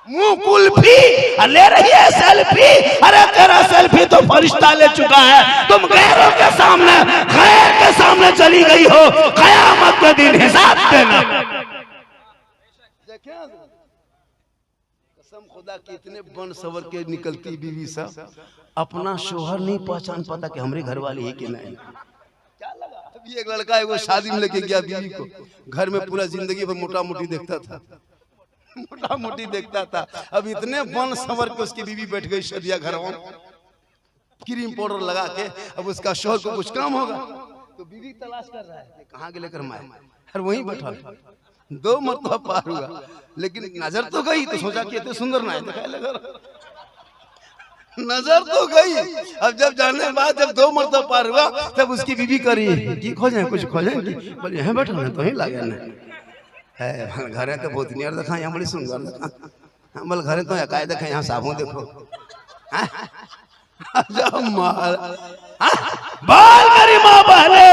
मुंह कुल्फी ले रही है सेल्फी। अरे तेरा सेल्फी तो फरिश्ता ले चुका है, तुम गैरों के सामने, गैर के सामने चली गई हो, कयामत के दिन हिसाब देना। कसम खुदा की इतने बन सवर के निकलती बीवी सब, अपना शोहर नहीं पहचान पाता कि हमारे घर वाली है कि नहीं। क्या लगा? अभी एक लड़का है, वो शादी में लेके गया बीवी को, घर में पूरा जिंदगी भर मोटा मोटी देखता था, मोटा मोटी देखता था। अब इतने बन सवर के उसकी बीवी बैठ गई सदिया घर में, क्रीम पाउडर लगा के। अब उसका शोहर को कुछ काम होगा तो बीवी तलाश कर रहा है, कहाँ के लेकर माए, और वहीं बैठा 2 मरतबा पार हुआ, लेकिन नजर तो गई, तो सोचा कि इतने सुंदर ना है, नजर तो गई। अब जब जाने के बाद जब 2 मरतबा पार हुआ, तब उसकी बीवी करी कि खोजें, कुछ खोजें, बोले यहाँ बैठो ना, तो ही लगे ना है घर है तो बहुत नहीं देखा, यहाँ बड़ी सुंदर देखा, हम बोल घरे तो अकायदे देखे यहाँ साबुन देखो जब बाल मेरी माँ बहने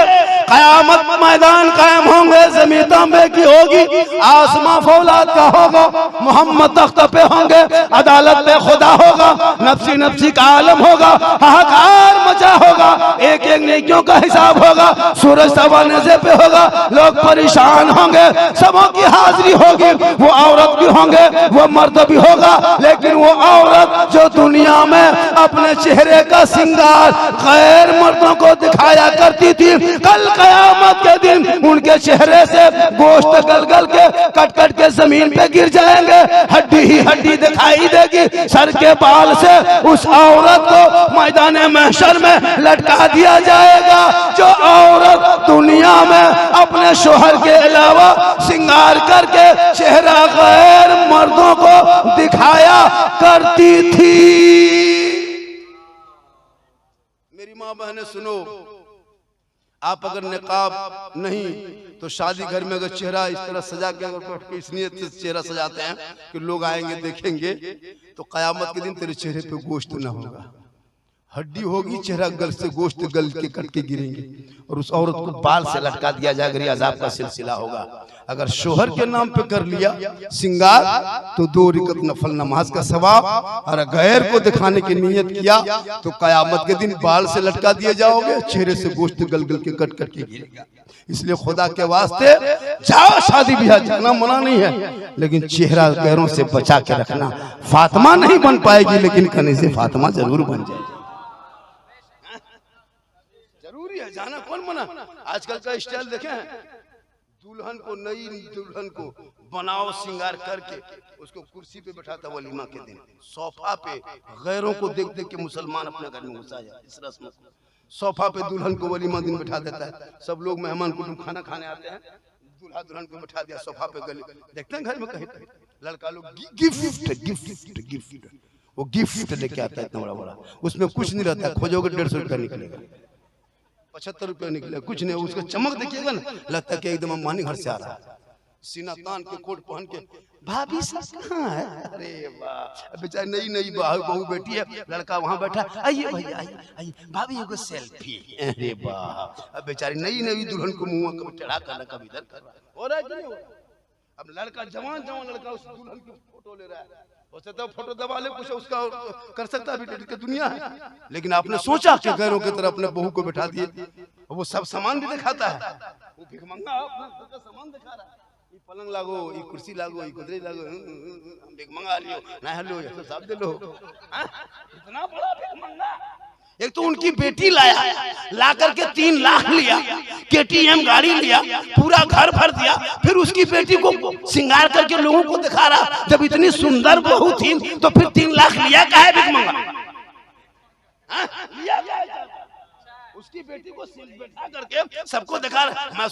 कयामत मैदान कायम होंगे, जमीन तांबे की होगी, आसमां फौलाद का होगा, मोहम्मद तख्त पे होंगे, अदालत पे खुदा होगा, नफ्सी नफ्सी का आलम होगा, हाहाकार मचा होगा, एक एक नेकियों का हिसाब होगा, सूरज सवाने पे होगा, लोग परेशान होंगे, सबों की हाजिरी होगी, वो औरत भी होंगे, वो मर्द भी होगा, लेकिन वो औरत जो दुनिया में अपने चेहरे का सिंगार गैर मर्दों को दिखाया करती थी, कल कयामत के दिन उनके चेहरे से गोश्त गल गल के कट कट के जमीन पे गिर जाएंगे, हड्डी ही हड्डी दिखाई देगी, सर के बाल से उस औरत को मैदान महशर में लटका दिया जाएगा। जो औरत दुनिया में अपने शोहर के अलावा सिंगार करके चेहरा गैर मर्दों को दिखाया करती थी। मेरी माँ बहने सुनो, आप अगर निकाब नहीं तो शादी घर में अगर चेहरा इस तरह सजा के अगर इस नियत से चेहरा सजाते हैं कि लोग आएंगे देखेंगे, तो कयामत के दिन तेरे चेहरे पे गोश्त ना होगा, हड्डी होगी, चेहरा गल से गोश्त गल के कट के गिरेंगे, और उस औरत को बाल से लटका दिया जाएगा, अजाब का सिलसिला होगा। अगर शोहर के नाम पे कर लिया सिंगार तो 2 रकात नफल नमाज का सवाब, और गैर को दिखाने की नियत किया तो कयामत के दिन बाल से लटका दिए जाओगे, चेहरे से गोश्त गल गल के कट कट के गिरेगा। इसलिए खुदा के वास्ते जाओ, शादी ब्याह जाना मना नहीं है, लेकिन चेहरा गैरों से बचा के रखना। फातिमा नहीं बन पाएगी, लेकिन कहीं से फातिमा जरूर बन जाएगी। जरूरी है जाना, कौन मना। आजकल का स्टाइल देखें, दुल्हन को, नई दुल्हन को बनाओ सिंगार करके उसको कुर्सी पे बैठाता वलीमा के दिन, सोफा पे गैरों को देख देख के मुसलमान अपने घर में घुसा जाए। इस रस्म को सोफा पे दुल्हन को वलीमा दिन बैठा देता है, सब लोग मेहमान कुटुंब खाना खाने आते हैं, दूल्हा दुल्हन को बैठा दिया सोफा पे, गले देखते हैं घर में कहीं लड़का लोग गिफ्ट गिफ्ट गिफ्ट, वो गिफ्ट लेके आता है इतना बड़ा बड़ा, उसमें कुछ नहीं रहता, खोजोगे 150 रुपया निकलेगा, 75 रुपया निकले, कुछ नहीं। उसका चमक देखिएगा ना, लगता है कि एकदम अंबानी घर से आ रहा है, सीना तान के कोट पहन के, भाभी सब कहाँ है? अरे वाह, बेचारी नई नई बहू बेटी है, लड़का वहां बैठा, आइए भैया आइए आइए, भाभी एगो सेल्फी। अरे वाह, अब बेचारी नई नई दुल्हन को मुंह कभी टेढ़ा करना, कभी इधर कर रहा है, हो रहा है कि नहीं हो रहा? अब लड़का जवान जवान लड़का उस दुल्हन की फोटो ले रहा है, उसे तो फोटो दबा ले, कुछ उसका कर सकता है, अभी दुनिया है। लेकिन आपने सोचा कि गैरों की तरह अपने बहू को बैठा दिए, वो सब सामान भी दिखाता है, वो भिखमंगा अपना सामान दिखा रहा है, ये पलंग लागो, ये कुर्सी लागो, ये गोदरेज लागो, हम भिखमंगा लियो ना, हेलो ये सब दे लो, इतना बड़ा भिखमंगा। एक तो उनकी बेटी लाया, ला करके 3 लाख लिया, KTM गाड़ी लिया, पूरा घर भर दिया, फिर उसकी बेटी को सिंगार करके लोगों को दिखा रहा। जब इतनी सुंदर बहू थी तो फिर 3 लाख लिया काहे भिखमंगा? लिया उसकी बेटी को बैठा करके सबको दिखा रहा, मैं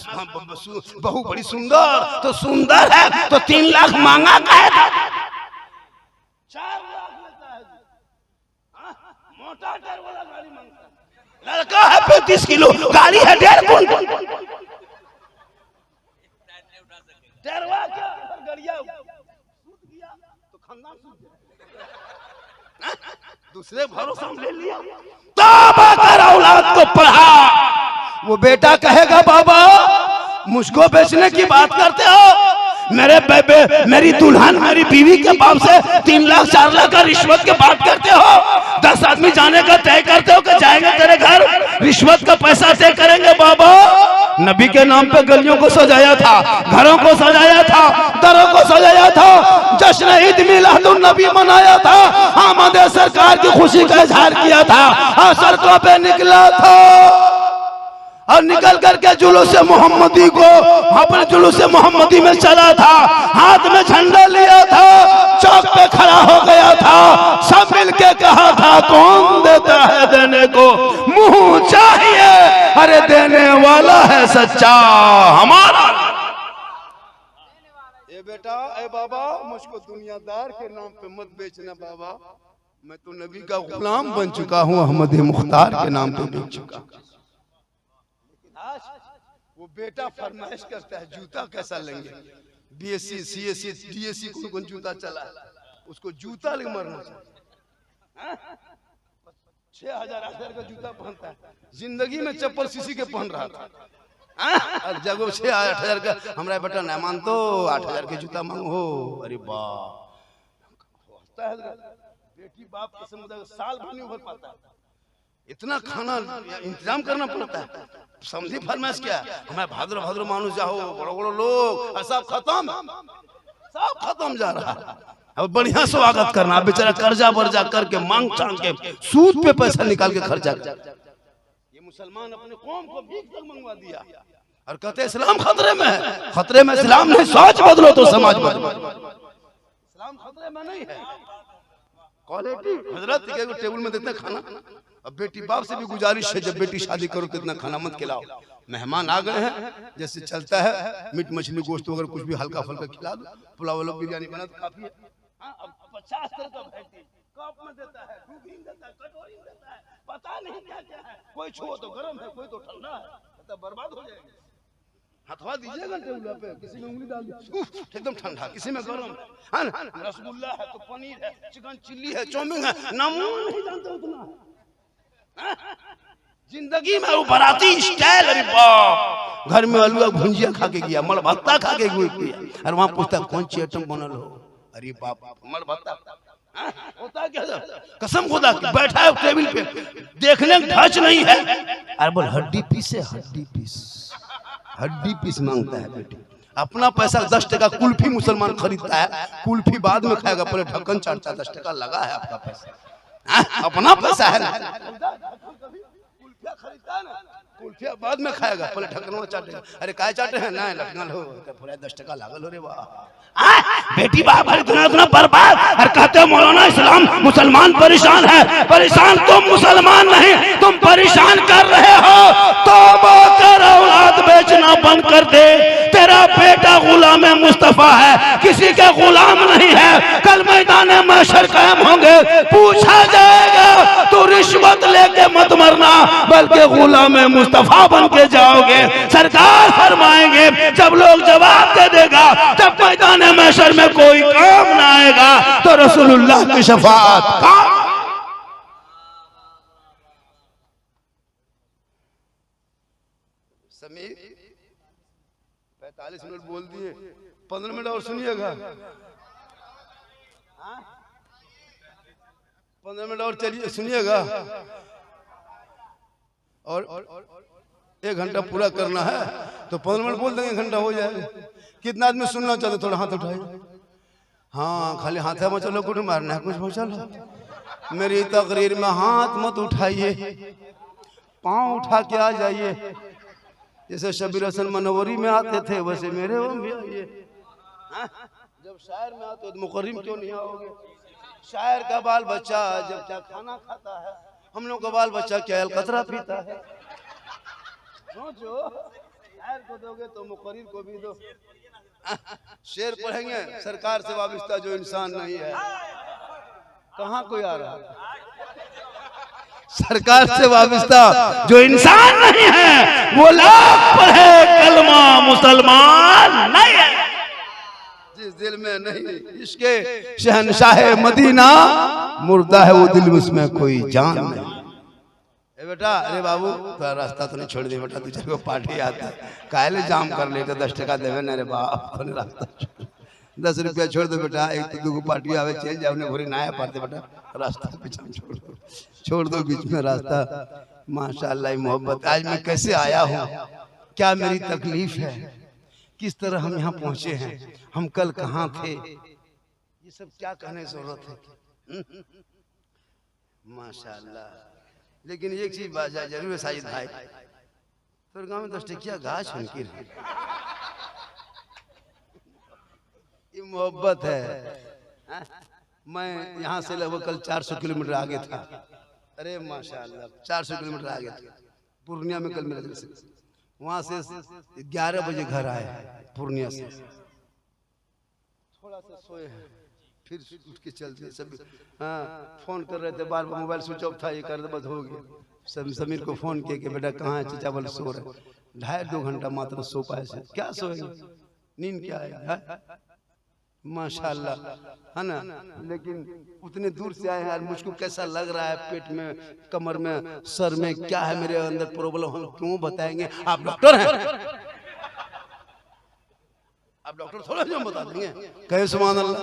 बहू बड़ी सुंदर, तो सुंदर है तो 3 लाख मांगा काहे था? 4 लाख लेता है, मोटा टायर वाला गाड़ी मांगता है, लड़का है 35 किलो, गाड़ी है 1.5 कुंटल, टरवा क्या गड़िया सूत गया तो खानदान सूत गया, दूसरे भरोसा ले लिया। तौबा कर, औलाद को पढ़ा। वो बेटा कहेगा बाबा मुझको बेचने की बात करते हो, मेरे मेरी दुल्हन मेरी बीवी के बाप से 3 लाख 4 लाख का रिश्वत की बात करते हो, 10 आदमी जाने का तय करते हो कि जाएंगे तेरे घर, रिश्वत का पैसा तय करेंगे। बाबा नबी के नाम पे गलियों को सजाया था, घरों को सजाया था, दरों को सजाया था, जश्न ईद मिलादुन नबी मनाया था, आमद सरकार की खुशी का इजहार किया था, और सड़कों पे निकला था, और निकल करके जुलूस मोहम्मदी को अपने जुलूस मोहम्मदी में चला था, हाथ में झंडा लिया था, चौक पे खड़ा हो गया था, सब मिलके कहा था कौन देता है देने को मुंह चाहिए, अरे देने वाला है सच्चा हमारा। ए बेटा, ए बाबा मुझको दुनियादार के नाम पे मत बेचना बाबा, मैं तो नबी का गुलाम बन चुका हूँ, अहमद मुख्तार के नाम पे बेच चुका। वो बेटा फरमाइश करता है जूता कैसा लेंगे, BSc CSc DSc कौन कौन जूता चला है, उसको जूता लेके मरना चाहिए। 6,000 का जूता पहनता है, जिंदगी में चप्पल सीसी के पहन रहा था। और जब 6-8 का हमारा बेटा नहीं मान तो 8,000 के जूता मांगो। अरे बाप, बेटी बाप कसम साल भर नहीं भर पाता, इतना खाना इंतजाम करना पड़ता है। समझी फरमाइश क्या हमारे भाद्र भाद्र मानुष जाओ, बड़ो बड़ो लोग, सब खत्म जा रहा है। अब बढ़िया स्वागत करना, बेचारा कर्जा वर्जा करके मांग चांग के सूद पे पैसा निकाल के खर्चा कर। ये मुसलमान अपने कौम को भीख तक मंगवा दिया और कहते इस्लाम खतरे में है। खतरे में इस्लाम नहीं, सोच बदलो तो समाज बदलो। इस्लाम खतरे में नहीं है, क्वालिटी हजरत के टेबल में देते खाना। अब बेटी बाप से भी गुजारिश है, जब बेटी शादी करो तो इतना खाना मत खिलाओ। मेहमान आ गए हैं, जैसे चलता है मीट मछली गोश्त वगैरह कुछ भी हल्का फुल्का खिला दो, पुलाव वाला बिरयानी बना तो काफी है। अब 50 तरह का वैरायटी कप में देता है, डूबी देता है, कटोरी में देता है, पता नहीं क्या क्या है। कोई छुओ तो गर्म है, कोई तो ठंडा है, तो बर्बाद हो जाएंगे। हथवा दीजिएगा टेबल पे, किसी में उंगली डाल दीजिए एकदम ठंडा, किसी में गर्म है ना, रसगुल्ला है तो पनीर है, चिकन चिल्ली है, चाउमीन है, नाम नहीं जानते उतना। जिंदगी में वो बाराती स्टाइल, अरे बाप, घर में हलवा भुंजिया खा के गया, मल भत्ता खा के गया, और वहां पूछता कौन सी आइटम बनल हो। अरे बाप, मल भत्ता होता क्या? कसम खुदा की बैठा है टेबल पे, देखने का ढच नहीं है। अरे बोल हड्डी पीस है, हड्डी पीस, हड्डी पीस मांगता है बेटी। अपना पैसा 10 टका कुल्फी मुसलमान खरीदता है, कुल्फी बाद में खाएगा, पहले ढक्कन चाटता है। 10 टका लगा है आपका पैसा, अपना पैसा है। कुल्फिया खरीदता है ना, कुल्फिया बाद में खाएगा, पहले ढक्कन चाटेगा। अरे काय चाटे हैं ना, लटकल हो, पूरा 10 टका लागल हो रे वाह। बेटी बाप इतना बर्बाद, और कहते हो मौलाना इस्लाम मुसलमान परेशान है। परेशान तुम मुसलमान नहीं, तुम परेशान कर रहे हो। तौबा कर, औलाद बेचना बंद कर दे। तेरा बेटा गुलाम मुस्तफा है, किसी के गुलाम नहीं है। कल मैदान महशर कायम होंगे, पूछा जाएगा तो रिश्वत लेके मत मरना, बल्कि गुलाम मुस्तफा बन के जाओगे। सरकार फरमाएंगे जब लोग जवाब दे देगा, जब मैदान महशर में कोई काम ना आएगा तो रसूलुल्लाह की शफाअत का। समीर 45 मिनट बोल दिए, 15 मिनट और सुनिएगा। 15 मिनट और चलिए सुनिएगा, और 1 घंटा पूरा करना है तो 15 मिनट बोल देंगे, 1 घंटा हो जाएगा। कितना आदमी सुनना चाहते, थोड़ा हाथ उठाइए। हाँ, खाली हाथ है चलो, कुछ मारना है, कुछ चलो। मेरी तकरीर में हाथ मत उठाइए, पांव उठा के आ जाइए। जैसे शबीर हसन मनोवरी में आते थे, वैसे मेरे वो भी आइए। जब शायर में आते हो तो मुकर्रिम क्यों नहीं आओगे? शायर का बाल बच्चा जब क्या खाना खाता है, हम लोग का बाल बच्चा क्या अलकतरा पीता है। सोचो, शायर को दोगे तो मुकर्रिर को भी दो। शेर पढ़ेंगे, सरकार से वाबस्ता जो इंसान नहीं है। कहाँ कोई आ रहा है? सरकार से वाबस्ता जो इंसान नहीं है, वो लाख पढ़े कलमा मुसलमान नहीं है। जिस दिल में नहीं इसके शहनशाह मदीना मुर्दा है, वो दिल में उसमें कोई जान नहीं। बेटा, अरे बाबू तो रास्ता तो नहीं छोड़ दे बेटा, तुझे को पार्टी आता है, काहे जाम कर ले तो 10 टका देवे ना रे बाप, रास्ता 10 रुपया छोड़ दो बेटा, एक तो 2 पार्टी आवे चल जाओ ने घोरी ना पाते बेटा, रास्ता पीछे छोड़ दो बीच में रास्ता। माशाअल्लाह मोहब्बत, आज मैं कैसे आया हूँ, क्या मेरी तकलीफ है, किस तरह हम यहाँ पहुँचे हैं, हम कल कहाँ थे, ये सब क्या कहने की जरूरत है। माशाअल्लाह। लेकिन एक चीज बात जरूर है साजिद भाई, तो गाँव में 10 टकिया घास उनकी ये मोहब्बत है। मैं यहाँ से लगभग कल 400 किलोमीटर आगे था। अरे माशाअल्लाह 400 किलोमीटर आगे था पूर्णिया में। कल मेरे से वहाँ से 11 बजे घर आए पूर्णिया से। थोड़ा सा सोए हैं, फिर उठ के चलते सब। हाँ, फोन कर रहे थे, बार बार मोबाइल स्विच ऑफ था, ये कर बस हो गया। समीर को फोन किया कि बेटा कहाँ है, चाचा बोले सो रहे। 2.5 घंटा मात्र सो पाए से, क्या सोएंगे, नींद क्या है? माशाल्लाह, है ना। लेकिन उतने दूर से आए हैं यार, मुझको कैसा लग रहा है, पेट में, कमर में, सर में क्या है मेरे अंदर प्रॉब्लम, हम क्यों बताएंगे? आप डॉक्टर हैं, आप डॉक्टर थोड़ा जो बता देंगे। कहे सुभान अल्लाह,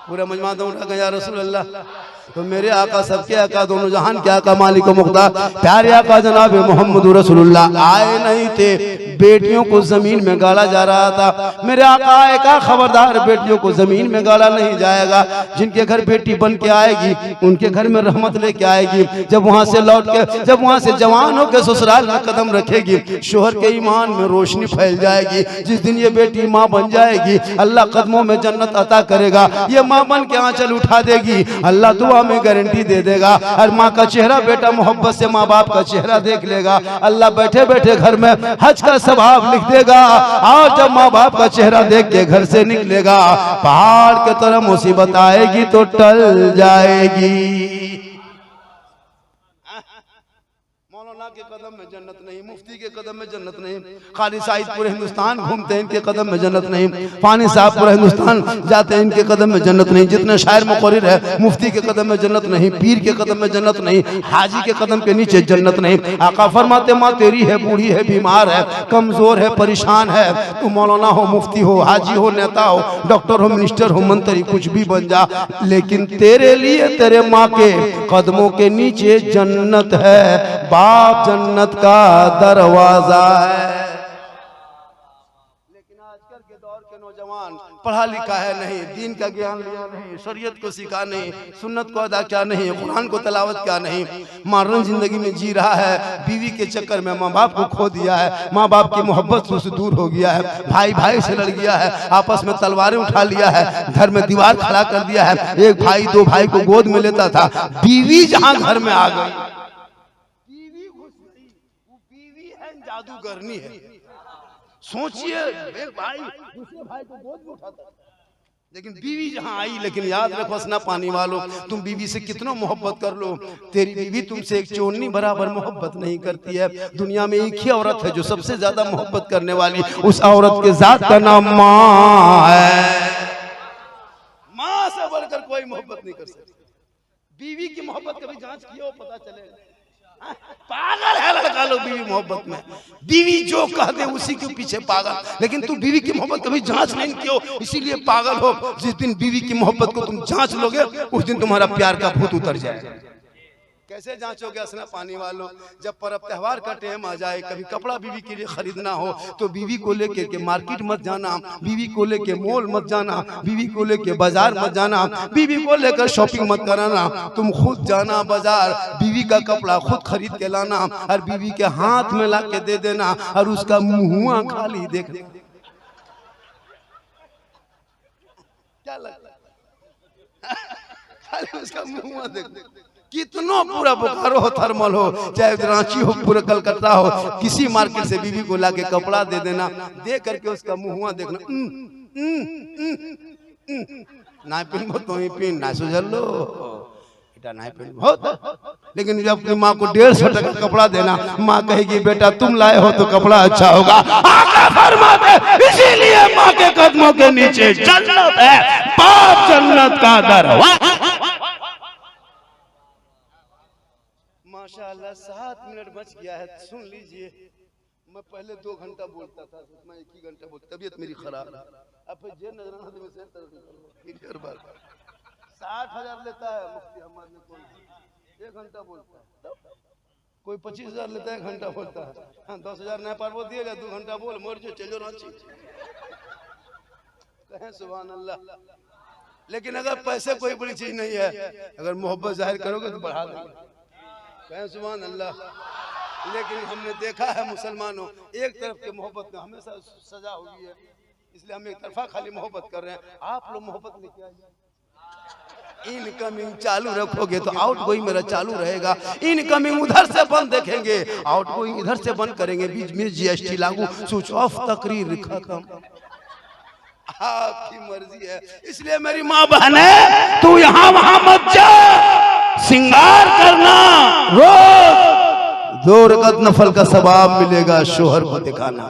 पूरा मजमा तो उठा गया रसूल अल्लाह। तो मेरे आका, सबके आका, दोनों जहान के आका, मालिक मुख्तार, प्यारे आका जनाब मोहम्मद रसूलुल्लाह आए नहीं थे, बेटियों को जमीन में गाड़ा जा रहा था। मेरे आका आए, कहा खबरदार बेटियों को जमीन में गाड़ा नहीं जाएगा, जिनके घर बेटी बन के आएगी उनके घर में रहमत लेके आएगी। जब वहां से लौट के, जब वहां से जवान होकर ससुराल में कदम रखेगी, शोहर के ईमान में रोशनी फैल जाएगी। जिस दिन ये बेटी माँ बन जाएगी, अल्लाह कदमों में जन्नत अता करेगा। ये माँ बन के आंचल उठा देगी, अल्लाह दुआ में गारंटी दे देगा। और माँ का चेहरा बेटा मोहब्बत से माँ बाप का चेहरा देख लेगा, अल्लाह बैठे बैठे घर में हज का सवाब लिख देगा। और जब माँ बाप का चेहरा देख के घर से निकलेगा, पहाड़ के तरह मुसीबत आएगी तो टल जाएगी। मौलाना के कदम में जन्नत नहीं, मुफ्ती के कदम में जन्नत नहीं, खाली साहिद पूरे हिंदुस्तान घूमते हैं इनके कदम में जन्नत नहीं, फानी साहब पूरे हिंदुस्तान जाते हैं इनके कदम में जन्नत नहीं, जितने शायर मुक़र्रिर है मुफ्ती के कदम में जन्नत नहीं, पीर के कदम में जन्नत नहीं, हाजी के कदम के नीचे जन्नत नहीं। आका फरमाते माँ तेरी है, बूढ़ी है, बीमार है, कमजोर है, परेशान है, तू मौलाना हो, मुफ्ती हो, हाजी हो, नेता हो, डॉक्टर हो, मिनिस्टर हो, मंत्री, कुछ भी बन जा, लेकिन तेरे लिए तेरे माँ के कदमों के नीचे जन्नत है, बाप जन्नत का दरवाजा है। लेकिन आजकल के दौर के नौजवान पढ़ा लिखा है नहीं, दीन का ज्ञान लिया नहीं, शरीयत को सीखा नहीं, सुन्नत को अदा किया नहीं, कुरान को तलावत किया नहीं, मॉडर्न जिंदगी में जी रहा है। बीवी के चक्कर में माँ बाप को खो दिया है, माँ बाप की मोहब्बत से दूर हो गया है, भाई भाई से लड़ गया है, आपस में तलवारें उठा लिया है, घर में दीवार खड़ा कर दिया है। एक भाई दो भाई को गोद में लेता था, बीवी जहां घर में आ गई, जादूगरनी है। सोचिए, एक भाई दूसरे भाई को गोद में उठाता, लेकिन बीवी जहां आई, लेकिन याद रखो ना पानी वालों, तुम बीवी से कितना मोहब्बत कर लो, तेरी बीवी तुमसे एक चोरनी बराबर मोहब्बत नहीं करती है। दुनिया में एक ही औरत है जो सबसे ज्यादा मोहब्बत करने वाली, उस औरत के जात का नाम माँ है। माँ से बढ़कर कोई मोहब्बत नहीं कर सकती। बीवी की मोहब्बत कभी जांच किया हो, पता चलेगा। पागल है लड़का लोग बीवी मोहब्बत में, बीवी जो कह दे उसी के पीछे पागल। लेकिन तू बीवी की मोहब्बत कभी जांच नहीं कियो, इसीलिए पागल हो। जिस दिन बीवी की मोहब्बत को तुम जांच लोगे, उस दिन तुम्हारा प्यार का भूत उतर जाएगा। कैसे जांचोगे असना पानी वालों? जब पर्व त्योहार का टाइम आ जाए, कभी कपड़ा बीवी के लिए खरीदना हो तो बीवी को लेके के मार्केट मत जाना, बीवी को लेके मॉल मत जाना, बीवी को लेके बाजार मत जाना, बीवी को लेकर शॉपिंग मत कराना, तुम खुद जाना बाजार, बीवी का कपड़ा खुद खरीद के लाना और बीवी के हाथ में ला के दे देना और उसका मुंह खाली देख। क्या लगता है? खाली उसका मुंह देख। कितना पूरा बोकारो हो, थर्मल हो, चाहे रांची हो, पूरा कलकत्ता हो, किसी मार्केट से बीवी को लाके कपड़ा दे देना, दे करके उसका मुंह देखना। ना पिन तो ही पिन ना सुझल लो, बेटा ना पिन बहुत। लेकिन जब अपनी माँ को 150 टका कपड़ा देना, माँ कहेगी बेटा तुम लाए हो तो कपड़ा अच्छा होगा। आका फरमाते इसीलिए माँ के कदमों के नीचे जन्नत है, बाप जन्नत का दरवाजा। माशाअल्लाह 7 मिनट बच गया है, सुन लीजिए। मैं पहले 2 घंटा बोलता था, मैं 1 ही घंटा बोलता, तबीयत मेरी खराब है। अब जे नजराना में से 60,000 लेता है मुफ्ती अहमद ने, कोई 1 घंटा बोलता है, कोई 25,000 लेता है 1 घंटा बोलता है। हाँ 10,000 नया पार बोल दिएगा, 2 घंटा बोल, मर जो चलो रांची। कहें सुभान अल्लाह। लेकिन अगर पैसे कोई बड़ी चीज नहीं है, अगर मोहब्बत जाहिर करोगे तो बढ़ा देंगे। कहें सुभान अल्लाह। लेकिन हमने देखा है मुसलमानों, एक तरफ के मोहब्बत में हमेशा सजा हुई है, इसलिए हम एक तरफा खाली मोहब्बत कर रहे हैं। आप लोग मोहब्बत लेके आइए। इनकमिंग चालू रखोगे तो आउटगोइंग मेरा चालू रहेगा। इनकमिंग उधर से बंद देखेंगे, आउटगोइंग इधर से बंद करेंगे। बीच में जीएसटी लागू, स्विच ऑफ, तकरीर खत्म। आपकी मर्जी है। इसलिए मेरी माँ बहने, तू यहाँ वहां मत जा, सिंगार करना, रोज 2 रकात नफल का सवाब मिलेगा। शोहर को दिखाना,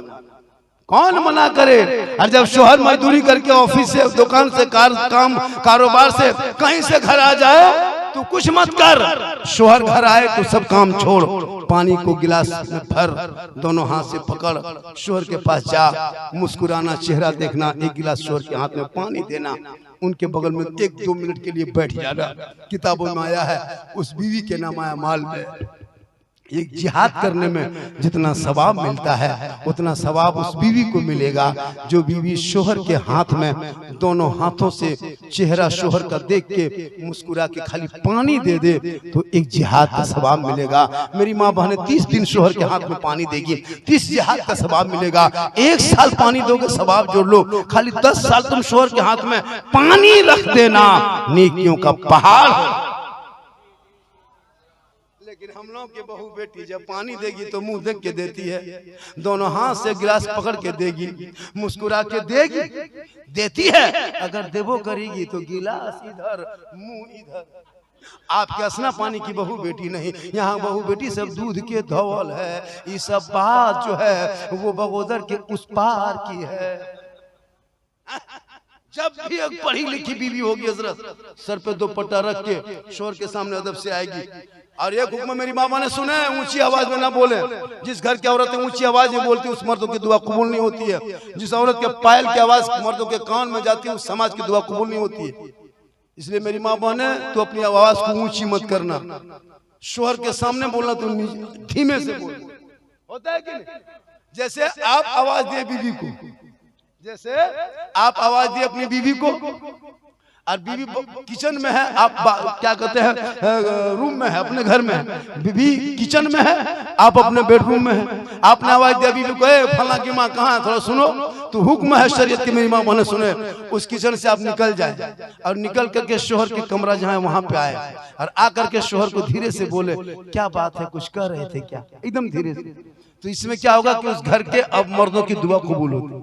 कौन मना करे। और जब शोहर मजदूरी करके ऑफिस से, दुकान से, कारोबार से कहीं से घर आ जाए तो कुछ मत कर। शोहर घर आए तो सब काम छोड़, पानी को गिलास में भर, दोनों हाथ से पकड़, शोहर के पास जा, मुस्कुराना, चेहरा देखना, एक गिलास शोहर के हाथ में पानी देना, उनके बगल में 1-2 मिनट के लिए बैठ जाना। किताबों में आया है उस बीवी के नाम आया माल में। एक जिहाद करने में जितना सवाब मिलता है उतना सवाब उस बीवी को मिलेगा जो बीवी शोहर के हाथ में दोनों हाथों से चेहरा शोहर का देख के मुस्कुरा के खाली पानी दे दे तो एक जिहाद का सवाब मिलेगा। मेरी माँ बहनें 30 दिन शोहर के हाथ में पानी देगी, 30 जिहाद का सवाब मिलेगा। 1 साल पानी दोगे सवाब जोड़ लो, खाली 10 साल तुम शोहर के हाथ में पानी रख देना, नेकियों का पहाड़। लेकिन हम लोग के बहू बेटी जब पानी देगी तो मुंह देख के देती है, दोनों हाथ से गिलास पकड़ के देगी, मुस्कुरा के देगी, देती है। अगर देवो करेगी तो गिलास इधर, मुंह इधर। आपके असना पानी की बहू बेटी नहीं, यहाँ बहू बेटी सब दूध के धौल है। ये सब बात जो है वो बगोदर के उस पार की है। जब भी एक पढ़ी लिखी बीवी होगी हजरत, सर पे दुपट्टा रख के शोहर के सामने अदब से आएगी। और एक हुक्म मेरी मामा ने सुना है, ऊंची आवाज में ना बोले। जिस घर की औरतें ऊंची आवाज में बोलती है उस मर्दों की दुआ कबूल नहीं होती है। जिस औरत के पायल की आवाज मर्दों के कान में जाती है उस समाज की दुआ कबूल नहीं होती है। इसलिए मेरी माँ बहने, तो अपनी आवाज को ऊंची मत करना, शोहर के सामने बोलना तो धीमे से बोल। होता है कि नहीं? जैसे आप आवाज दिए बीवी को, जैसे आप आवाज दिए अपनी बीवी को, और बीवी किचन में है, आप क्या कहते हैं रूम में है, अपने घर में है, बीवी किचन में है, आप अपने बेडरूम में है। आपने आवाज दिया बीवी को, ए फला की माँ कहाँ है, थोड़ा सुनो, तो हुक्म है शरीयत की, मेरी माँ बहने सुने, उस किचन से आप निकल जाए और निकल करके शोहर के कमरा जहाँ है वहां पे आए और आकर के शोहर को धीरे से बोले, क्या बात है, कुछ कह रहे थे क्या, एकदम धीरे से। तो इसमें क्या होगा कि उस घर के अब मर्दों की दुआ कबूल होगी।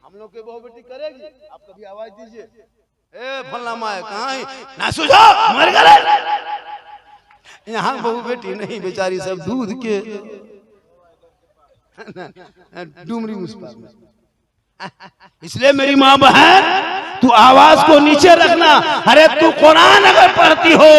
हम लोग के बहू बेटी करेगी, आप कभी आवाज दीजिए, ए फल्ला माए कहाँ है, ना सुझा मर गए। यहाँ बहू बेटी नहीं, बेचारी सब दूध के डुमरी मुस्कुरा। इसलिए मेरी माँ बहन, तू आवाज को नीचे रखना। अरे तू कुरान अगर पढ़ती हो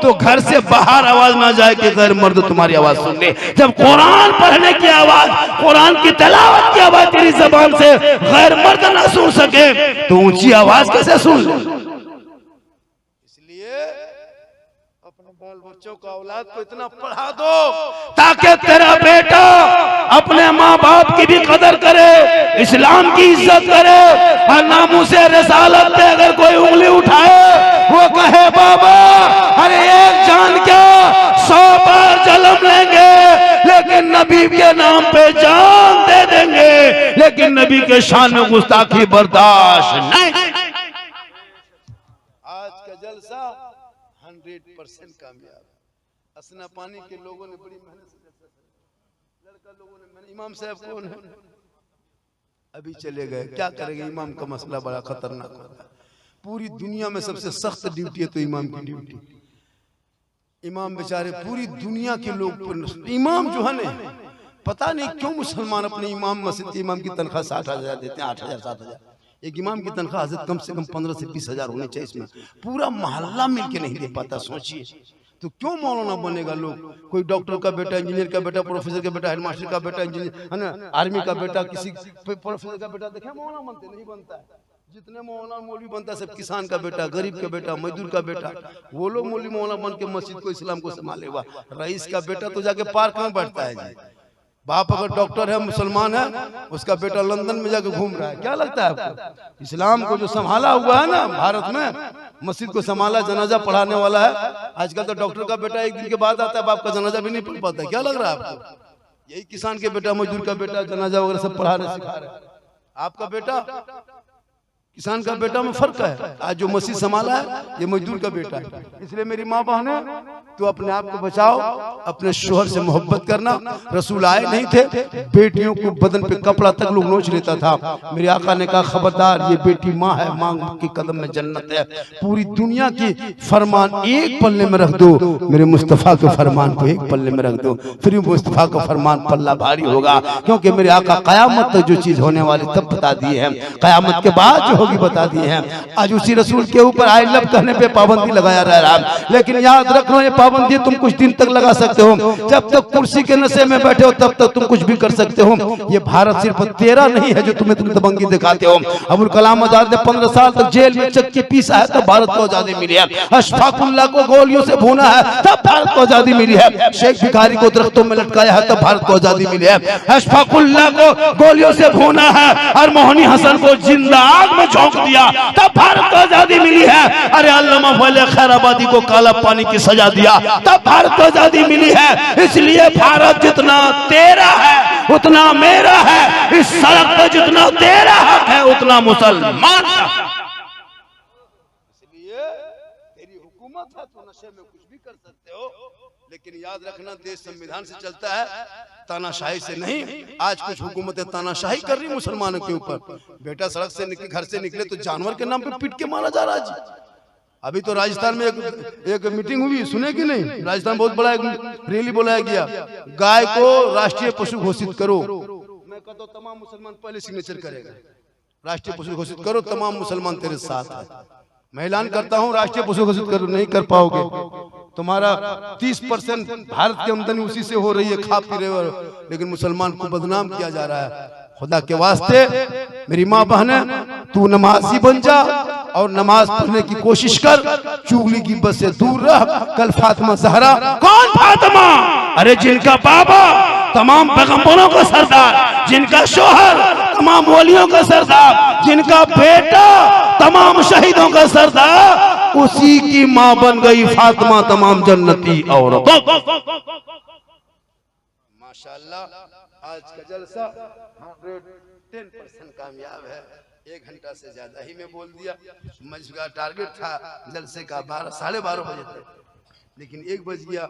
तो घर से बाहर आवाज ना जाए कि गैर मर्द तुम्हारी आवाज सुन ले। जब कुरान पढ़ने की आवाज, कुरान की तिलावत की आवाज तेरी जबान से गैर मर्द ना सुन सके तो ऊंची आवाज कैसे सुन ले। इसलिए अपने बाल बच्चों को, औलाद को इतना पढ़ा दो ताकि तेरा बेटा अपने माँ बाप की भी कदर करे, इस्लाम की इज्जत करे, और नामूसे रिसालत पे अगर कोई उंगली उठाए वो कहे बाबा अरे एक जान क्या 100 बार जन्म लेंगे लेकिन नबी के नाम पे जान दे देंगे, लेकिन नबी के शान में गुस्ताखी बर्दाश्त नहीं। आज का जलसा 100% कामयाब। असना पानी के लोगों ने बड़ी मेहनत से, लड़का लोगों ने, मैंने इमाम साहब कौन है अभी चले गए, क्या करेंगे, इमाम का मसला बड़ा खतरनाक होता है। पूरी दुनिया में सबसे सख्त ड्यूटी है तो इमाम की ड्यूटी। इमाम बेचारे पूरी दुनिया के लोग, इमाम जो है ना, पता नहीं क्यों मुसलमान अपने इमाम, मस्जिद के इमाम की तनख्वाह 60,000 देते हैं, 8,000 7,000। एक इमाम की तनख्वाह हजरत कम से कम 15 से 20,000 होनी चाहिए। इसमें पूरा मोहल्ला मिलके नहीं दे पाता। सोचिए तो क्यों मौलाना बनेगा लोग। कोई डॉक्टर का बेटा, इंजीनियर का बेटा, प्रोफेसर का बेटा, हेडमास्टर का बेटा, इंजीनियर है ना, आर्मी का बेटा, किसी प्रोफेसर का बेटा, देखे मौलाना बनते नहीं बनता है। जितने मौलाना मौलवी बनता है सब किसान का बेटा, गरीब का बेटा, मजदूर का बेटा, वो लोग मौलवी मौलाना बन के मस्जिद को, इस्लाम को संभालेगा। रईस का बेटा तो जाके पार्क में बैठता है जी। बाप अगर डॉक्टर है, मुसलमान है, उसका बेटा लंदन में जाके घूम रहा है। क्या लगता है आपको? इस्लाम को जो संभाला हुआ है ना भारत में, मस्जिद को संभाला, जनाजा पढ़ाने वाला है। आजकल तो डॉक्टर का बेटा 1 दिन के बाद आता है, बाप का जनाजा भी नहीं पढ़ पाता। क्या लग रहा है आपको? यही किसान के बेटा, मजदूर का बेटा जनाजा वगैरह सब पढ़ा रहे, सिखा रहे। आपका बेटा किसान का बेटा में फर्क है। आज जो मसीह संभाला है ये मजदूर का बेटा है। इसलिए मेरी माँ बहने, तो अपने आप को बचाओ, अपने शोहर से मोहब्बत करना। रसूल आए नहीं थे, बेटियों को बदन पे कपड़ा तक लोग नोच लेता था। मेरे आका ने कहा खबरदार, ये बेटी माँ है, माँ की कदम में जन्नत है। पूरी दुनिया की फरमान एक पल्ले में रख दो, मेरे मुस्तफ़ा के फरमान को एक पल्ले में रख दो, फिर मुस्तफ़ा का फरमान पल्ला भारी होगा। क्योंकि मेरे आका कयामत तक जो चीज होने वाली तब बता दी है, कयामत के बाद जो होगी बता दी है। आज उसी रसूल के ऊपर आई लव कहने पे पाबंदी लगाया रह रहा, लेकिन याद रखना ये पाबंदी तुम कुछ दिन तक लगा सकते हो। जब तक कुर्सी के नशे में बैठे हो तब तक तुम कुछ भी कर सकते हो। ये भारत सिर्फ तेरा नहीं है जो तुम्हें तुम दबंगी दिखाते हो। अबुल कलाम आजाद ने 15 साल तक जेल में चक्की पीसा है तब भारत को आजादी मिली है। अशफाकुल्लाह को गोलियों से भूना है तब भारत को आजादी मिली है। शेख भिखारी को दरख्तों में लटकाया है तब भारत को आजादी मिली है। अशफाकुल्लाह को गोलियों से भूना है और मोहनी हसन को जिंदा आग में झोंक दिया तब भारत को आजादी मिली है। अरे अल्लामा फजल खैराबादी को काला पानी की सजा दिया तब भारत को आजादी मिली है। इसलिए भारत जितना तेरा है उतना मेरा है। इस सड़क पर जितना तेरा हक है उतना मुसलमान का। इसलिए तेरी हुकूमत है, तो नशे में कुछ भी कर सकते हो, लेकिन याद रखना देश संविधान से चलता है, तानाशाही से नहीं। आज कुछ हुकूमतें तानाशाही कर रही मुसलमानों के ऊपर। बेटा सड़क से निकले, घर से निकले तो जानवर के नाम पे पीट के मारा जा रहा है जी। अभी तो राजस्थान में एक मीटिंग हुई, सुने कि नहीं? राजस्थान बहुत बड़ा एक रैली बुलाया गया, गाय को राष्ट्रीय पशु घोषित करो। मैं कहता हूं तमाम मुसलमान पहले सिग्नेचर करेगा, राष्ट्रीय पशु घोषित करो, तमाम मुसलमान तेरे साथ है। मैं ऐलान करता हूं राष्ट्रीय पशु घोषित करो, नहीं कर पाओगे तुम्हारा 30% भारत की आमदनी उसी से हो रही है, खा पी रहे हो, लेकिन मुसलमान को बदनाम किया जा रहा है। खुदा के वास्ते मेरी माँ बहने, तू नमाजी बन जा और नमाज पढ़ने की कोशिश कर, चुगली की बस से दूर रह। कल फातिमा ज़हरा, कौन फातिमा? अरे जिनका बाबा तमाम पैगंबरों का सरदार, जिनका शोहर तमाम वलियों का सरदार, जिनका बेटा तमाम शहीदों का सरदार, उसी की माँ बन गई फातिमा तमाम जन्नती औरतों। माशाअल्लाह आज का जलसा 110% कामयाब है। 1 घंटा से ज्यादा ही मैं बोल दिया। मंच का टारगेट था जलसे का 12 साढ़े 12 बजे तक, लेकिन 1 बज गया,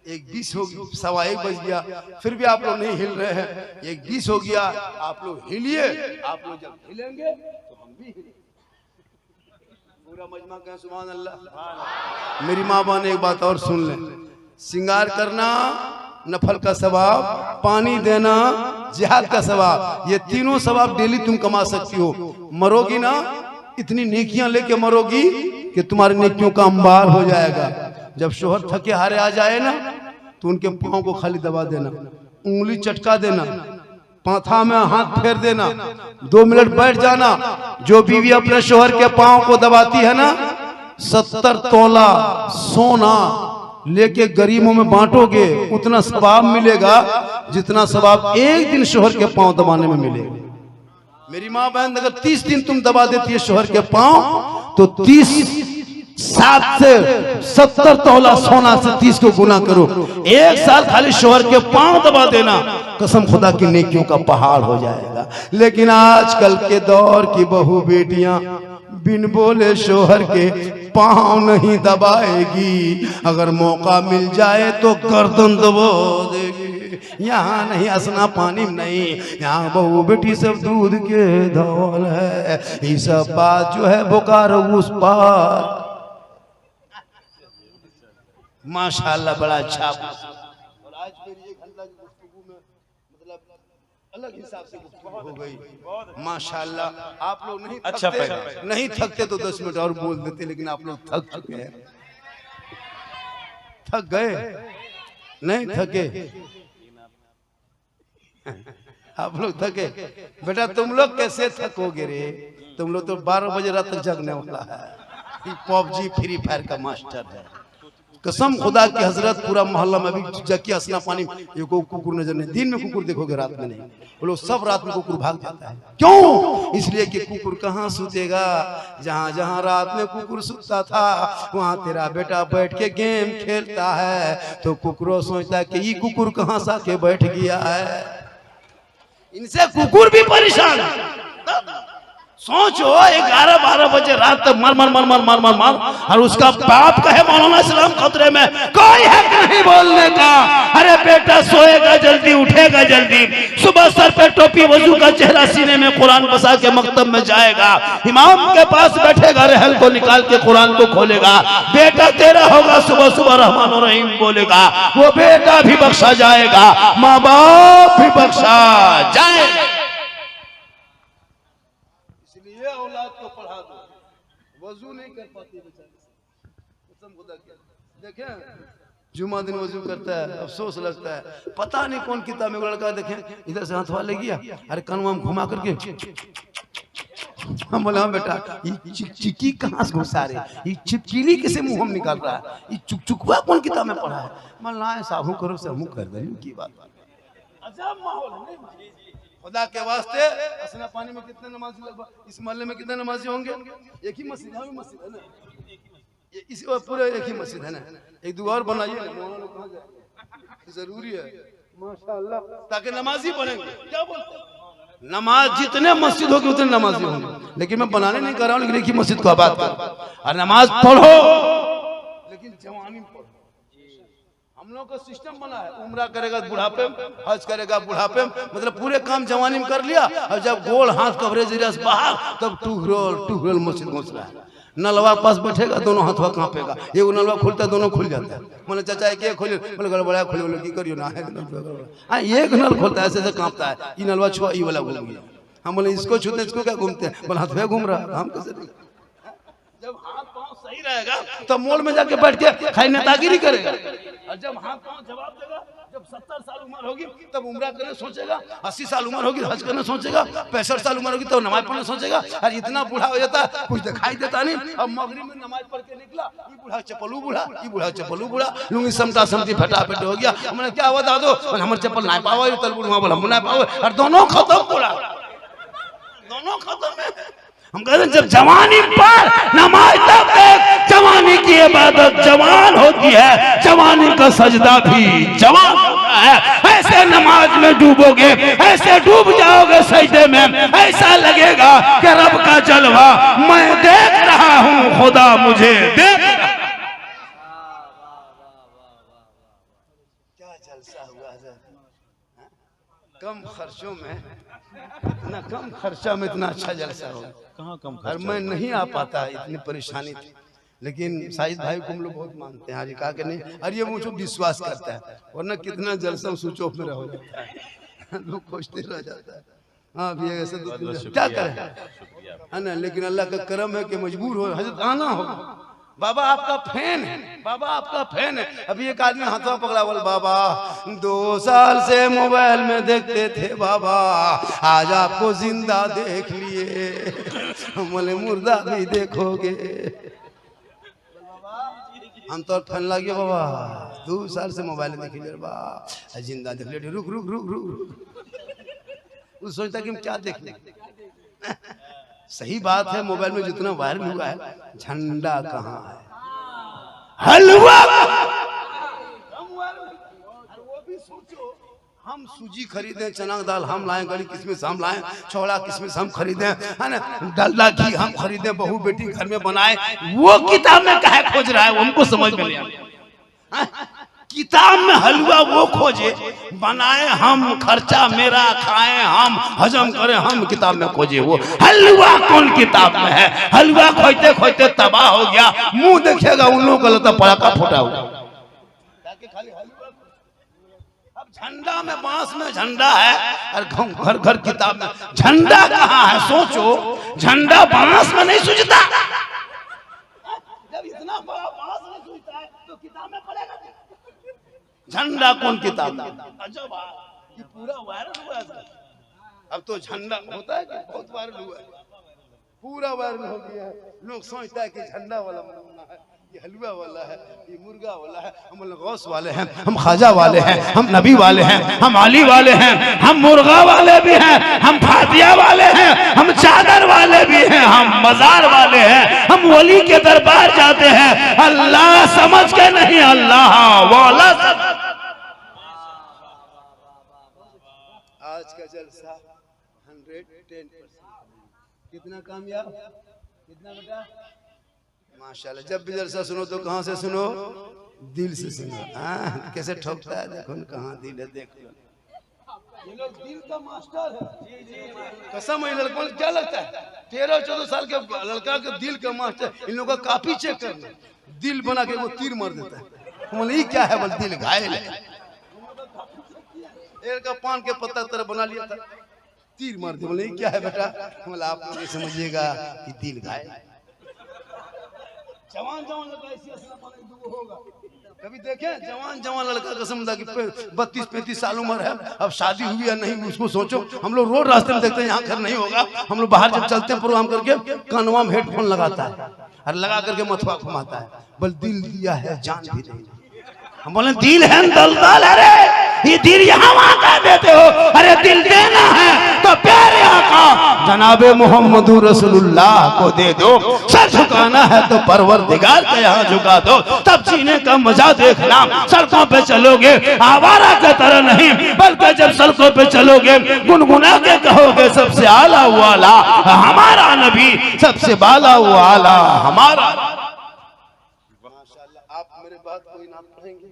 1:20 हो गया, 1:15 बज गया, फिर भी आप लोग नहीं हिल रहे हैं। 1:20 हो गया, आप लोग हिलिए। आप लोग जब हिलेंगे तो हम भी हिलेंगे। पूरा मजमा कहें सुभान अल्लाह। मेरी माँ बहन एक बात और सुन लें, श्रृंगार करना नफल का सवाब, पानी देना जिहाद का सवाब, ये तीनों सवाब डेली तुम कमा सकती हो। मरोगी ना, इतनी नेकियां लेके मरोगी कि तुम्हारी नेकियों का अंबार हो जाएगा। जब शोहर थके हारे आ जाए ना, तो उनके पाँव को खाली दबा देना, उंगली चटका देना, पाथा में हाथ फेर देना, 2 मिनट बैठ जाना। जो बीवी अपने शोहर के पाँव को दबाती है ना, 70 तोला सोना लेके गरीबों में बांटोगे, उतना सवाब मिलेगा जितना सवाब एक दिन शोहर के पांव दबाने में मिलेगा। मेरी माँ बहन, अगर 30 दिन तुम दबा देती है शोहर के पांव, तो 30 7 से 70 तोला सोना से 30 को गुना करो। 1 साल खाली शोहर के पांव दबा देना, कसम खुदा की नेकियों का पहाड़ हो जाएगा। लेकिन आजकल के दौर की बहू बेटियां बिन बोले शोहर के पाँव नहीं दबाएगी, अगर मौका मिल जाए तो गर्दन दबा देगी। यहाँ नहीं असना पानी नहीं, यहाँ बहू बेटी सब दूध के धौल है। ये सब बात जो है बोकारो उस पार। माशाल्लाह बड़ा अच्छा। और आज मेरी 1 घंटा की गुफ्तगू में मतलब अलग हिसाब से गुफ्तगू हो गई। माशाल्लाह आप लोग नहीं अच्छा थकते, नहीं थकते तो 10 मिनट और बोल देते, लेकिन आप लोग थक चुके हैं। थक गए? नहीं थके? आप लोग थके? बेटा तुम लोग कैसे थकोगे रे? तुम लोग तो 12 बजे रात तक जगने वाला है। पबजी फ्री फायर का मास्टर है। कसम खुदा की हजरत, पूरा मोहल्ला में भी जक्की हसना पानी ये को कुकुर नजर नहीं। दिन में कुकुर देखोगे, रात में नहीं। वो लोग सब रात में कुकुर भाग जाता है। क्यों? इसलिए कि कुकुर कहाँ सूतेगा? जहाँ जहाँ रात में कुकुर सूता था वहाँ तेरा बेटा बैठ के गेम खेलता है, तो कुकुरों सोचता है कि ये कुकुर कहाँ सा के बैठ गया है। इनसे कुकुर भी परेशान है। सोचो 11-12 बजे रात तक मार मार मार मार मार मार मार, और उसका बाप कहे मौलाना सलाम खतरे में, कोई हक नहीं बोलने का। अरे बेटा सोएगा जल्दी, उठेगा जल्दी, सुबह सर पे टोपी, वजू का चेहरा, सीने में कुरान बसा के मकतब में जाएगा, इमाम के पास बैठेगा, रहल को निकाल के कुरान को खोलेगा, बेटा तेरा होगा, सुबह सुबह रहमान और रहीम बोलेगा, वो बेटा भी बख्शा जाएगा, माँ बाप भी बख्शा जाएगा। इसलिए औलाद को पढ़ा दो, वजू नहीं कर पाती बेचारी, कसम खुदा की। देखें जुमा दिन वजू करता है, अफसोस लगता है, पता नहीं कौन किताब में लड़का देखें इधर से हाथ वाले गया, अरे कनवा में घुमा करके, हम बोला बेटा ये चिकचिकी कहाँ से घुसा रहे, ये चिपचिली कैसे मुंह हम निकाल रहा है, ये चुकचुकवा कौन किताब में पढ़ा है। मल्ला साहू करो से हम कर दे की बात, अजब माहौल है खुदा के वास्ते। असना पानी में कितने नमाजी लगभग इस मोहल्ले में कितने नमाजी होंगे? एक ही मस्जिद है, मस्जिद है ना, इस पूरे एक ही मस्जिद है ना, एक दो और बनाइए ना, जरूरी है माशाअल्लाह, ताकि नमाजी बनेंगे। क्या बोलते हैं, नमाज जितने मस्जिद होगी उतने नमाजी होंगे, लेकिन मैं बनाने नहीं कर रहा हूँ, लेकिन एक ही मस्जिद को आबाद करो और नमाज पढ़ो, लेकिन जवानी पढ़ो। हम लोग का सिस्टम बना है, उम्रा करेगा बुढ़ापे में, हज करेगा बुढ़ापे में, मतलब पूरे काम जवानी में कर लिया, और जब गोल हाथ कवरेज बाहर तब टूहरोल मस्जिद घुस रहा है। नलवा पास बैठेगा, दोनों हाथवा कांपेगा, एगो नलवा खुलता है, दोनों खुल जाता है। मैंने चाचा एक खोलिए, बोले गड़बड़ा खोलिए, बोले की करियो ना है, एक नल खोलता है, ऐसे ऐसे कांपता है, ये नलवा छुआ, ये वाला घूम गया। हम बोले इसको छूते इसको क्या घूमते हैं, बोले हाथ घूम रहा, हम कैसे। जब हाथ पांव सही रहेगा तो मोल में जाके बैठ के खाई नेतागिरी करेगा, और जब हाथ पांव जवाब देगा, जब 70 साल उम्र होगी तब उम्रा करने सोचेगा, 80 साल उम्र होगी हज करने सोचेगा, 65 साल उम्र होगी तो नमाज पढ़ने सोचेगा, और इतना बूढ़ा हो जाता है कुछ दिखाई देता नहीं। अब मगरिब में नमाज पढ़ के निकला, ये बूढ़ा चप्पलू बूढ़ा, ये बूढ़ा चप्पलू बूढ़ा, लुंगी समटा समटी फटाफट हो गया। हमने क्या हुआ दादो, हमारे चप्पल नहीं पाओ, तलबुड़ बोला हम नहीं पाओ, और दोनों खत्म, पूरा दोनों खत्म है। हम कहते हैं जब जवानी पर नमाज, तब एक जवानी की इबादत जवान होती है, जवानी का सजदा भी जवान होता है। ऐसे नमाज में डूबोगे, ऐसे डूब जाओगे सजदे में, ऐसा लगेगा कि रब का जलवा मैं देख रहा हूँ, खुदा मुझे देख रहा है। क्या जलसा हुआ है, कम खर्चों में, इतना कम खर्चा में इतना अच्छा जलसा हो, कहाँ कम और मैं नहीं आ पाता, इतनी परेशानी थी, लेकिन शाहिद भाई को हम लोग बहुत मानते हैं, आज कहा कि नहीं, और ये मुझे विश्वास करता है, वरना कितना जलसा स्विच ऑफ में रह जाता है, लोग खोजते रह जाता है। हाँ भी ऐसे क्या करें, है ना, लेकिन अल्लाह का करम है कि मजबूर हो, हजरत आना हो। बाबा आपका फैन है, बाबा आपका फैन है। अभी एक आदमी हाथों पकड़ा, बोल बाबा 2 साल से मोबाइल में देखते थे बाबा, आज आपको जिंदा देख लिए, बोले मुर्दा भी देखोगे। हम तो फैन लगे बाबा, 2 साल से मोबाइल देख लिया बाबा, जिंदा देख लिया, रुक रुक रुक रुक, वो सोचता कि हम क्या देख लें। सही बात है, मोबाइल में जितना वायरल हुआ है, झंडा कहाँ है, हलवा। वो भी सोचो, हम सूजी खरीदें, चना दाल हम लाएं, गली किस्मिस हम लाएं, छोड़ा किस्मिस हम खरीदें, है ना, डालडा घी हम खरीदें, बहू बेटी घर में बनाए, वो किताब में काहे खोज रहा है, वो हमको समझ में नहीं आता। किताब में हलवा वो खोजे, बनाए हम, खर्चा मेरा, खाएं हम, हजम करें हम, किताब में खोजे वो हलवा कौन किताब में है। हलवा खोजते खोजते तबाह हो गया, मुंह देखेगा उन लोगों का लगता पड़ाका फूटा हुआ। अब झंडा में, बांस में झंडा है, और घर घर किताब में झंडा कहाँ है। सोचो, झंडा बांस में नहीं सूझता, जब इतना बड़ा बांस नहीं सूझता है तो किताब में पड़ेगा। झंडा कौन किताब में, अजब ये पूरा वायरल हुआ है। अब तो झंडा होता है कि बहुत वायरल हुआ है, पूरा वायरल हो गया है। लोग सोचता है कि झंडा वाला मनाना है, ये हलवा वाला है, ये मुर्गा वाला है। हम गौस वाले हैं, हम ख्वाजा वाले हैं, हम नबी वाले हैं, हम अली वाले हैं, हम मुर्गा वाले भी हैं, हम फातिया वाले हैं, हम चादर वाले भी हैं, हम मजार वाले हैं, हम वली के दरबार जाते हैं, अल्लाह समझ के नहीं, अल्लाह वाला। आज का जलसा 110%, कितना कामयाब, कितना बेटा माशाल्लाह। जब भी जलसा सुनो तो कहाँ से सुनो? दिल से सुनो। हाँ कैसे ठोकता है देखो न, कहाँ दिल है देख लो। ये लोग दिल का मास्टर है। कसम है लड़कों को क्या लगता है 13-14 साल के लड़का के दिल का मास्टर। इन लोगों का कापी चेक करना, दिल बना के वो तीर मार देता है। बोले ये क्या है? बोले दिल घायल है। एक का पान के पत्ता तरह बना लिया था, तीर मार दिया। बोले ये क्या है बेटा? बोले आप लोग समझिएगा कि दिल घायल है। जवान जवान लड़का ऐसी होगा, कभी देखे जवान जवान लड़का कसम कि 32-35 साल उम्र है, अब शादी हुई या नहीं उसको सोचो। हम लोग रोड रास्ते में देखते हैं यहाँ घर नहीं होगा, हम लोग बाहर जब चलते हैं प्रोग्राम करके कानवा में हेडफोन लगाता है और लगा करके मथुआ घुमाता है। बोल दिल दिया है जान भी नहीं। हम बोले दिल है दलदल, अरे ये दिल यहाँ वहाँ कर देते हो। अरे दिल देना है तो प्यारे आका जनाबे मोहम्मद रसूलुल्लाह को दे दो। सर झुकाना है तो परवरदिगार के यहाँ झुका दो, तब जीने का मजा देखना। सड़कों पे चलोगे आवारा की तरह नहीं, बल्कि जब सड़कों पे चलोगे गुनगुना के कहोगे सबसे आला वाला हमारा नबी, सबसे बाला वाला हमारा। माशाल्लाह आप मेरे बात कोई ना पढ़ेंगे।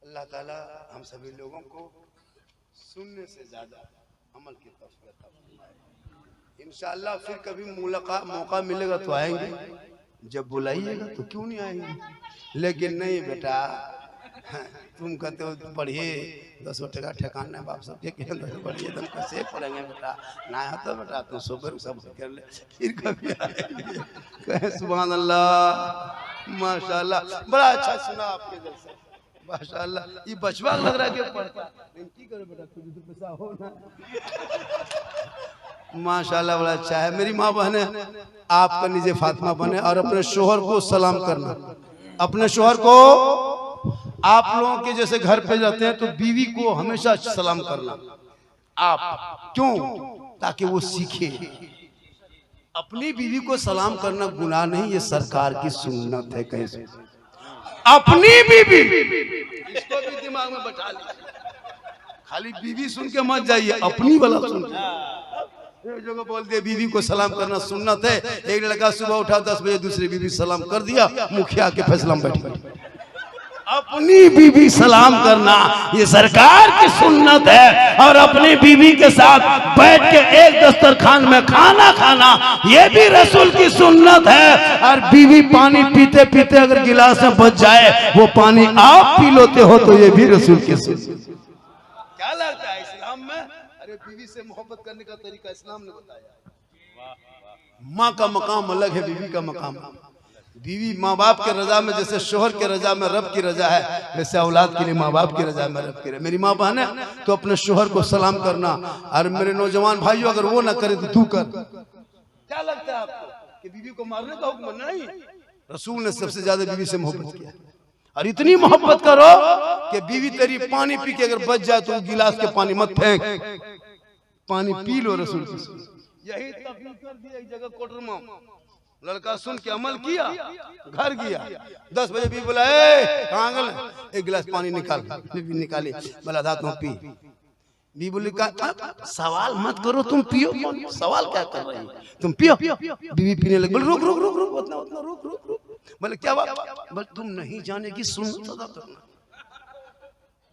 अल्लाह ताला हम सभी लोगों को सुनने से ज्यादा अमल की तौफीक अता फरमाए। इंशाअल्लाह फिर कभी मौका मिलेगा तो आएंगे, जब बुलाइएगा तो क्यों नहीं आएंगे। लेकिन नहीं बेटा तुम कहते हो पढ़िए 10 टका ठेकाना बाप सब के पढ़िए तुम कैसे पढ़ेंगे बेटा? ना हो तो बेटा तुम सुबह सब कर ले, फिर कभी आएंगे। कहे सुभान अल्लाह माशाअल्लाह। बड़ा अच्छा सुना आपके दिल से माशाअल्लाह। ये बचवा लग रहा है कि पढ़ता की करे बेटा, तुझे तो पैसा हो ना। माशाअल्लाह बड़ा अच्छा है। मेरी माँ बहने आपका निजे फातिमा बने और अपने शोहर को सलाम करना। अपने शोहर को आप लोगों के जैसे घर पे जाते हैं तो बीवी को हमेशा सलाम करना आप, क्यों? ताकि वो सीखे। अपनी बीवी को सलाम करना गुनाह नहीं, ये सरकार की सुन्नत है। कैसे अपनी बीवी, इसको भी दिमाग में बैठा लीजिए। खाली बीवी सुन के मत जाइए, अपनी वाला सुन के। एक जगह बोल दिया बीवी को सलाम करना सुन्नत है। एक लड़का सुबह उठा 10 बजे, दूसरी बीवी सलाम कर दिया, मुखिया के फैसला में बैठ गई। अपनी बीवी सलाम करना ये सरकार की सुन्नत है। और अपनी बीवी के साथ बैठ के एक दस्तरखान में खाना खाना ये भी रसूल की सुन्नत है। और बीवी पानी पीते पीते अगर गिलास में बच जाए वो पानी आप पी लेते हो तो ये भी रसूल की सुन्नत। क्या लगता है इस्लाम में? अरे बीवी से मोहब्बत करने का तरीका इस्लाम ने बताया। माँ का मकाम अलग है, बीवी का मकाम। बीवी माँ बाप के रजा में जैसे शोहर के रजा में रब की रजा है, वैसे औलाद के लिए माँ बाप की रजा में रब की रजा। मेरी माँ बहन है तो अपने शोहर को सलाम करना। और मेरे नौजवान भाइयों अगर वो ना करे तो तू कर। क्या लगता है आपको कि बीवी को मारने का हुक्म? नहीं, रसूल ने सबसे ज्यादा बीवी से मोहब्बत किया। और इतनी मोहब्बत करो कि बीवी तेरी पानी पी के अगर बच जाए तो गिलास के पानी मत फेंक, पानी पी लो। रसूल की यही तकलीफ कर दी। एक जगह कोटरमा लड़का सुन के अमल किया, घर गया 10 बजे भी बोला कहाँ गल, एक गिलास पानी निकाल। निकाली, बोला दांत में पी। भी बोली सवाल मत करो, तुम पियो। सवाल क्या कर रही है, तुम पियो। बीवी पीने लगी। बोले रुक रुक रुक रुक उतना उतना रुक रुक रुक। बोले क्या बात? बोले तुम नहीं जाने की सुन्नत अदा करना।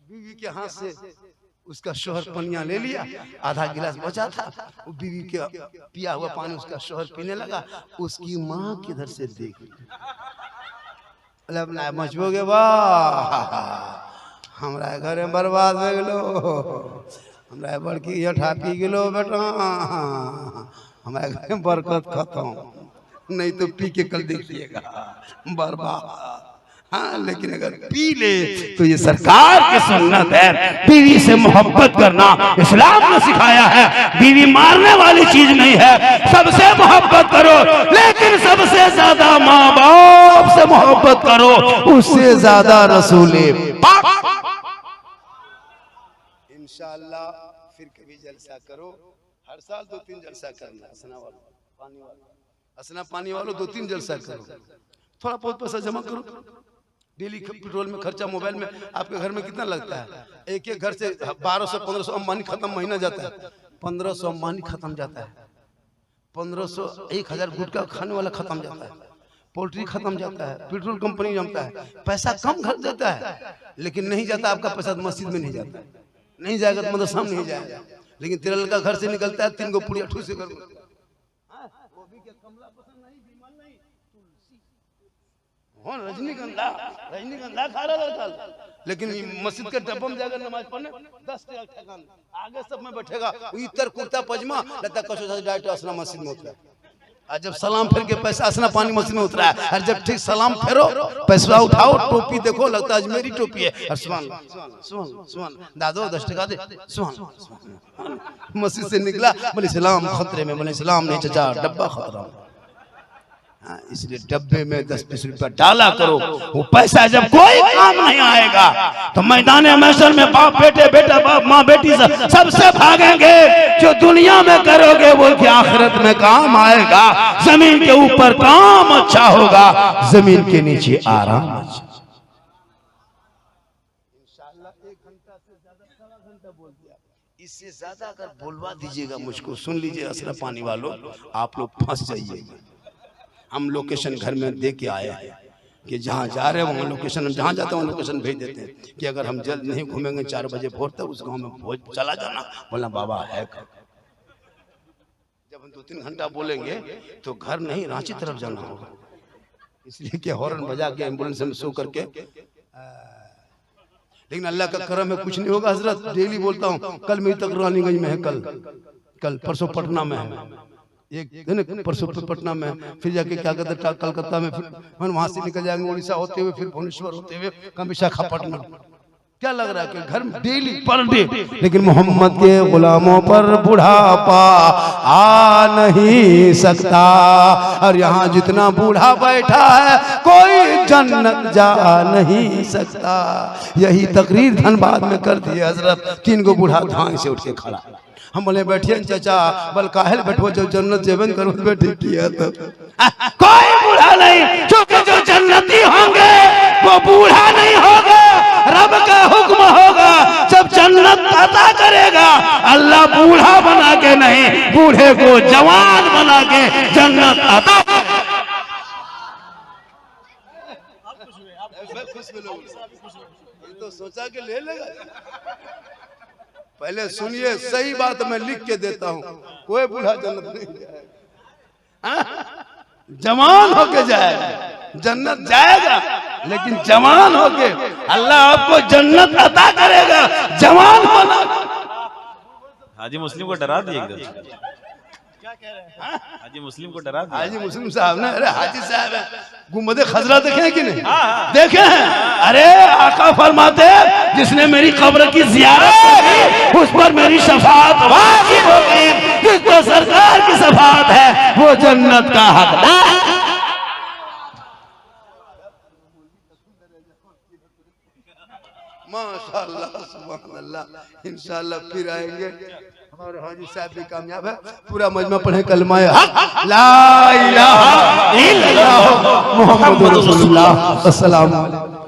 बीवी के हाथ से उसका शोहर पनिया ले लिया, आधा गिलास बचा था, वो बीवी के पिया हुआ पानी उसका शोहर पीने लगा। उसकी माँ किधर से देख मचबोगे वाह हमारा घर में बर्बाद हो गलो, हमारा बड़की अठा पी गलो बेटा, हमारे घर में बरकत खत्म। नहीं तो पी के कल देखिएगा बर्बाद। हाँ लेकिन अगर पी ले तो ये सरकार की सुन्नत है। बीवी से मोहब्बत करना इस्लाम ने सिखाया है। बीवी मारने वाली चीज नहीं है। सबसे मोहब्बत करो, लेकिन सबसे ज्यादा माँ बाप से मोहब्बत करो, उससे ज्यादा रसूले पाक। इंशाअल्लाह फिर कभी जलसा करो। हर साल 2-3 जलसा करना। असना पानी वालों 2-3 जलसा करो। थोड़ा बहुत पैसा जमा करो। डेली पेट्रोल में खर्चा, मोबाइल में आपके घर में कितना लगता है? एक एक घर से 1200-1500 अंबानी खत्म महीना जाता है। 1500 अंबानी खत्म जाता है। 1500 1000 गुटखा खाने वाला खत्म जाता है, पोल्ट्री खत्म जाता है, पेट्रोल कंपनी जमता है, पैसा कम खर्च जाता है, लेकिन नहीं जाता आपका पैसा मस्जिद में नहीं जाता, नहीं जाएगा तो मदरसा में नहीं जाएगा। लेकिन तेरा लड़का घर से निकलता है 3 गो पुड़िया ठूस से कर रजनीगंधा खा रहा लड़का, लेकिन मस्जिद के डब्बा में जाकर नमाज पढ़ने 10 ठेकान आगे सब में बैठेगा, इतर कुर्ता पजमा लगता कसो डायरेक्ट असना मस्जिद में उतरा। और जब सलाम फिर के पैसा असना पानी मस्जिद में उतरा है, और जब ठीक सलाम फेरो पैसा उठाओ टोपी देखो लगता है अजमेरी टोपी है, और सुभान दादो 10 टका दे सुभान। मस्जिद से निकला बोले सलाम खतरे में, बोले सलाम नहीं चचा डब्बा खतरा में। इसलिए डब्बे में 10-20 रुपया डाला करो, वो पैसा जब कोई काम नहीं आएगा तो मैदान महशर में बाप बेटे बेटा बाप माँ बेटी सबसे भागेंगे। जो दुनिया में करोगे वो कि आखिरत में काम आएगा। जमीन के ऊपर काम अच्छा होगा, जमीन के नीचे आराम अच्छा। इंशाअल्लाह 1 घंटा से ज्यादा 1.25 घंटा बोल दिया, इससे ज्यादा अगर बोलवा दीजिएगा मुझको, सुन लीजिए असरा पानी वालों, आप लोग फंस जाइएगा। हम लोकेशन घर में दे के आए हैं कि जहाँ जा रहे हैं वहाँ लोकेशन, हम जहाँ जाते हैं वहाँ लोकेशन भेज देते हैं कि अगर हम जल्द नहीं घूमेंगे 4 बजे भोर तक उस गांव में भोज चला जाना। बोला बाबा है कब? जब हम 2-3 घंटा बोलेंगे तो घर नहीं रांची तरफ जाना होगा, इसलिए कि हॉर्न बजा के एम्बुलेंस में सो करके। लेकिन अल्लाह का करम है कुछ नहीं होगा हजरत, डेली बोलता हूँ। कल मेरी तक रानीगंज में है, कल परसों पटना में है, एक परसों पटना में, फिर जाके क्या कहते हैं कलकत्ता में, फिर वहां से निकल जाएंगे उड़ीसा होते हुए, फिर भुवनेश्वर होते हुए विशाखापट्टनम। क्या लग रहा है कि घर में डेली पर डे, लेकिन मोहम्मद के गुलामों पर बुढ़ापा आ नहीं सकता। और यहाँ जितना बूढ़ा बैठा है कोई जन्नत जा नहीं सकता। यही तकरीर धनबाद में कर दी हजरत, 3 गो बूढ़ा धांग से उठ के खड़ा। हम बोले बैठिए चाचा, बल काहल बैठो, जब जन्नत जेबन करो बैठे किया तो कोई बूढ़ा नहीं, क्योंकि जो जन्नती होंगे वो बूढ़ा नहीं होगा। रब का हुक्म होगा, जब जन्नत अता करेगा अल्लाह बूढ़ा बना के नहीं, बूढ़े को जवान बना के जन्नत अता। तो सोचा कि ले लेगा। पहले सुनिए, सही बात मैं लिख के देता हूँ, कोई बूढ़ा जन्नत नहीं जाएगा, जवान होके जाएगा, जन्नत जाएगा लेकिन जवान होके। अल्लाह आपको जन्नत अता करेगा जवान होना। हाजी मुस्लिम को डरा दिए एकदम। क्या कह रहे हैं? हाजी मुस्लिम को डरा दिया। हाजी मुस्लिम साहब ने, अरे हाजी साहब है, गुंबद खजरा देखे हैं कि नहीं? देखे हैं। अरे आका फरमाते जिसने मेरी कब्र की जियारत की उस पर मेरी शफाअत वाजिब हो गई। जिस पर सरकार की शफाअत है वो जन्नत का हकदार। माशाअल्लाह सुभान अल्लाह। इंशाअल्लाह फिर आएंगे। हमारे हाजी साहब भी कामयाब है, पूरा मजमा पढ़े कलमा हक ला इलाहा इल्लल्लाह मुहम्मदुर रसूलुल्लाह। अस्सलाम वालेकुम।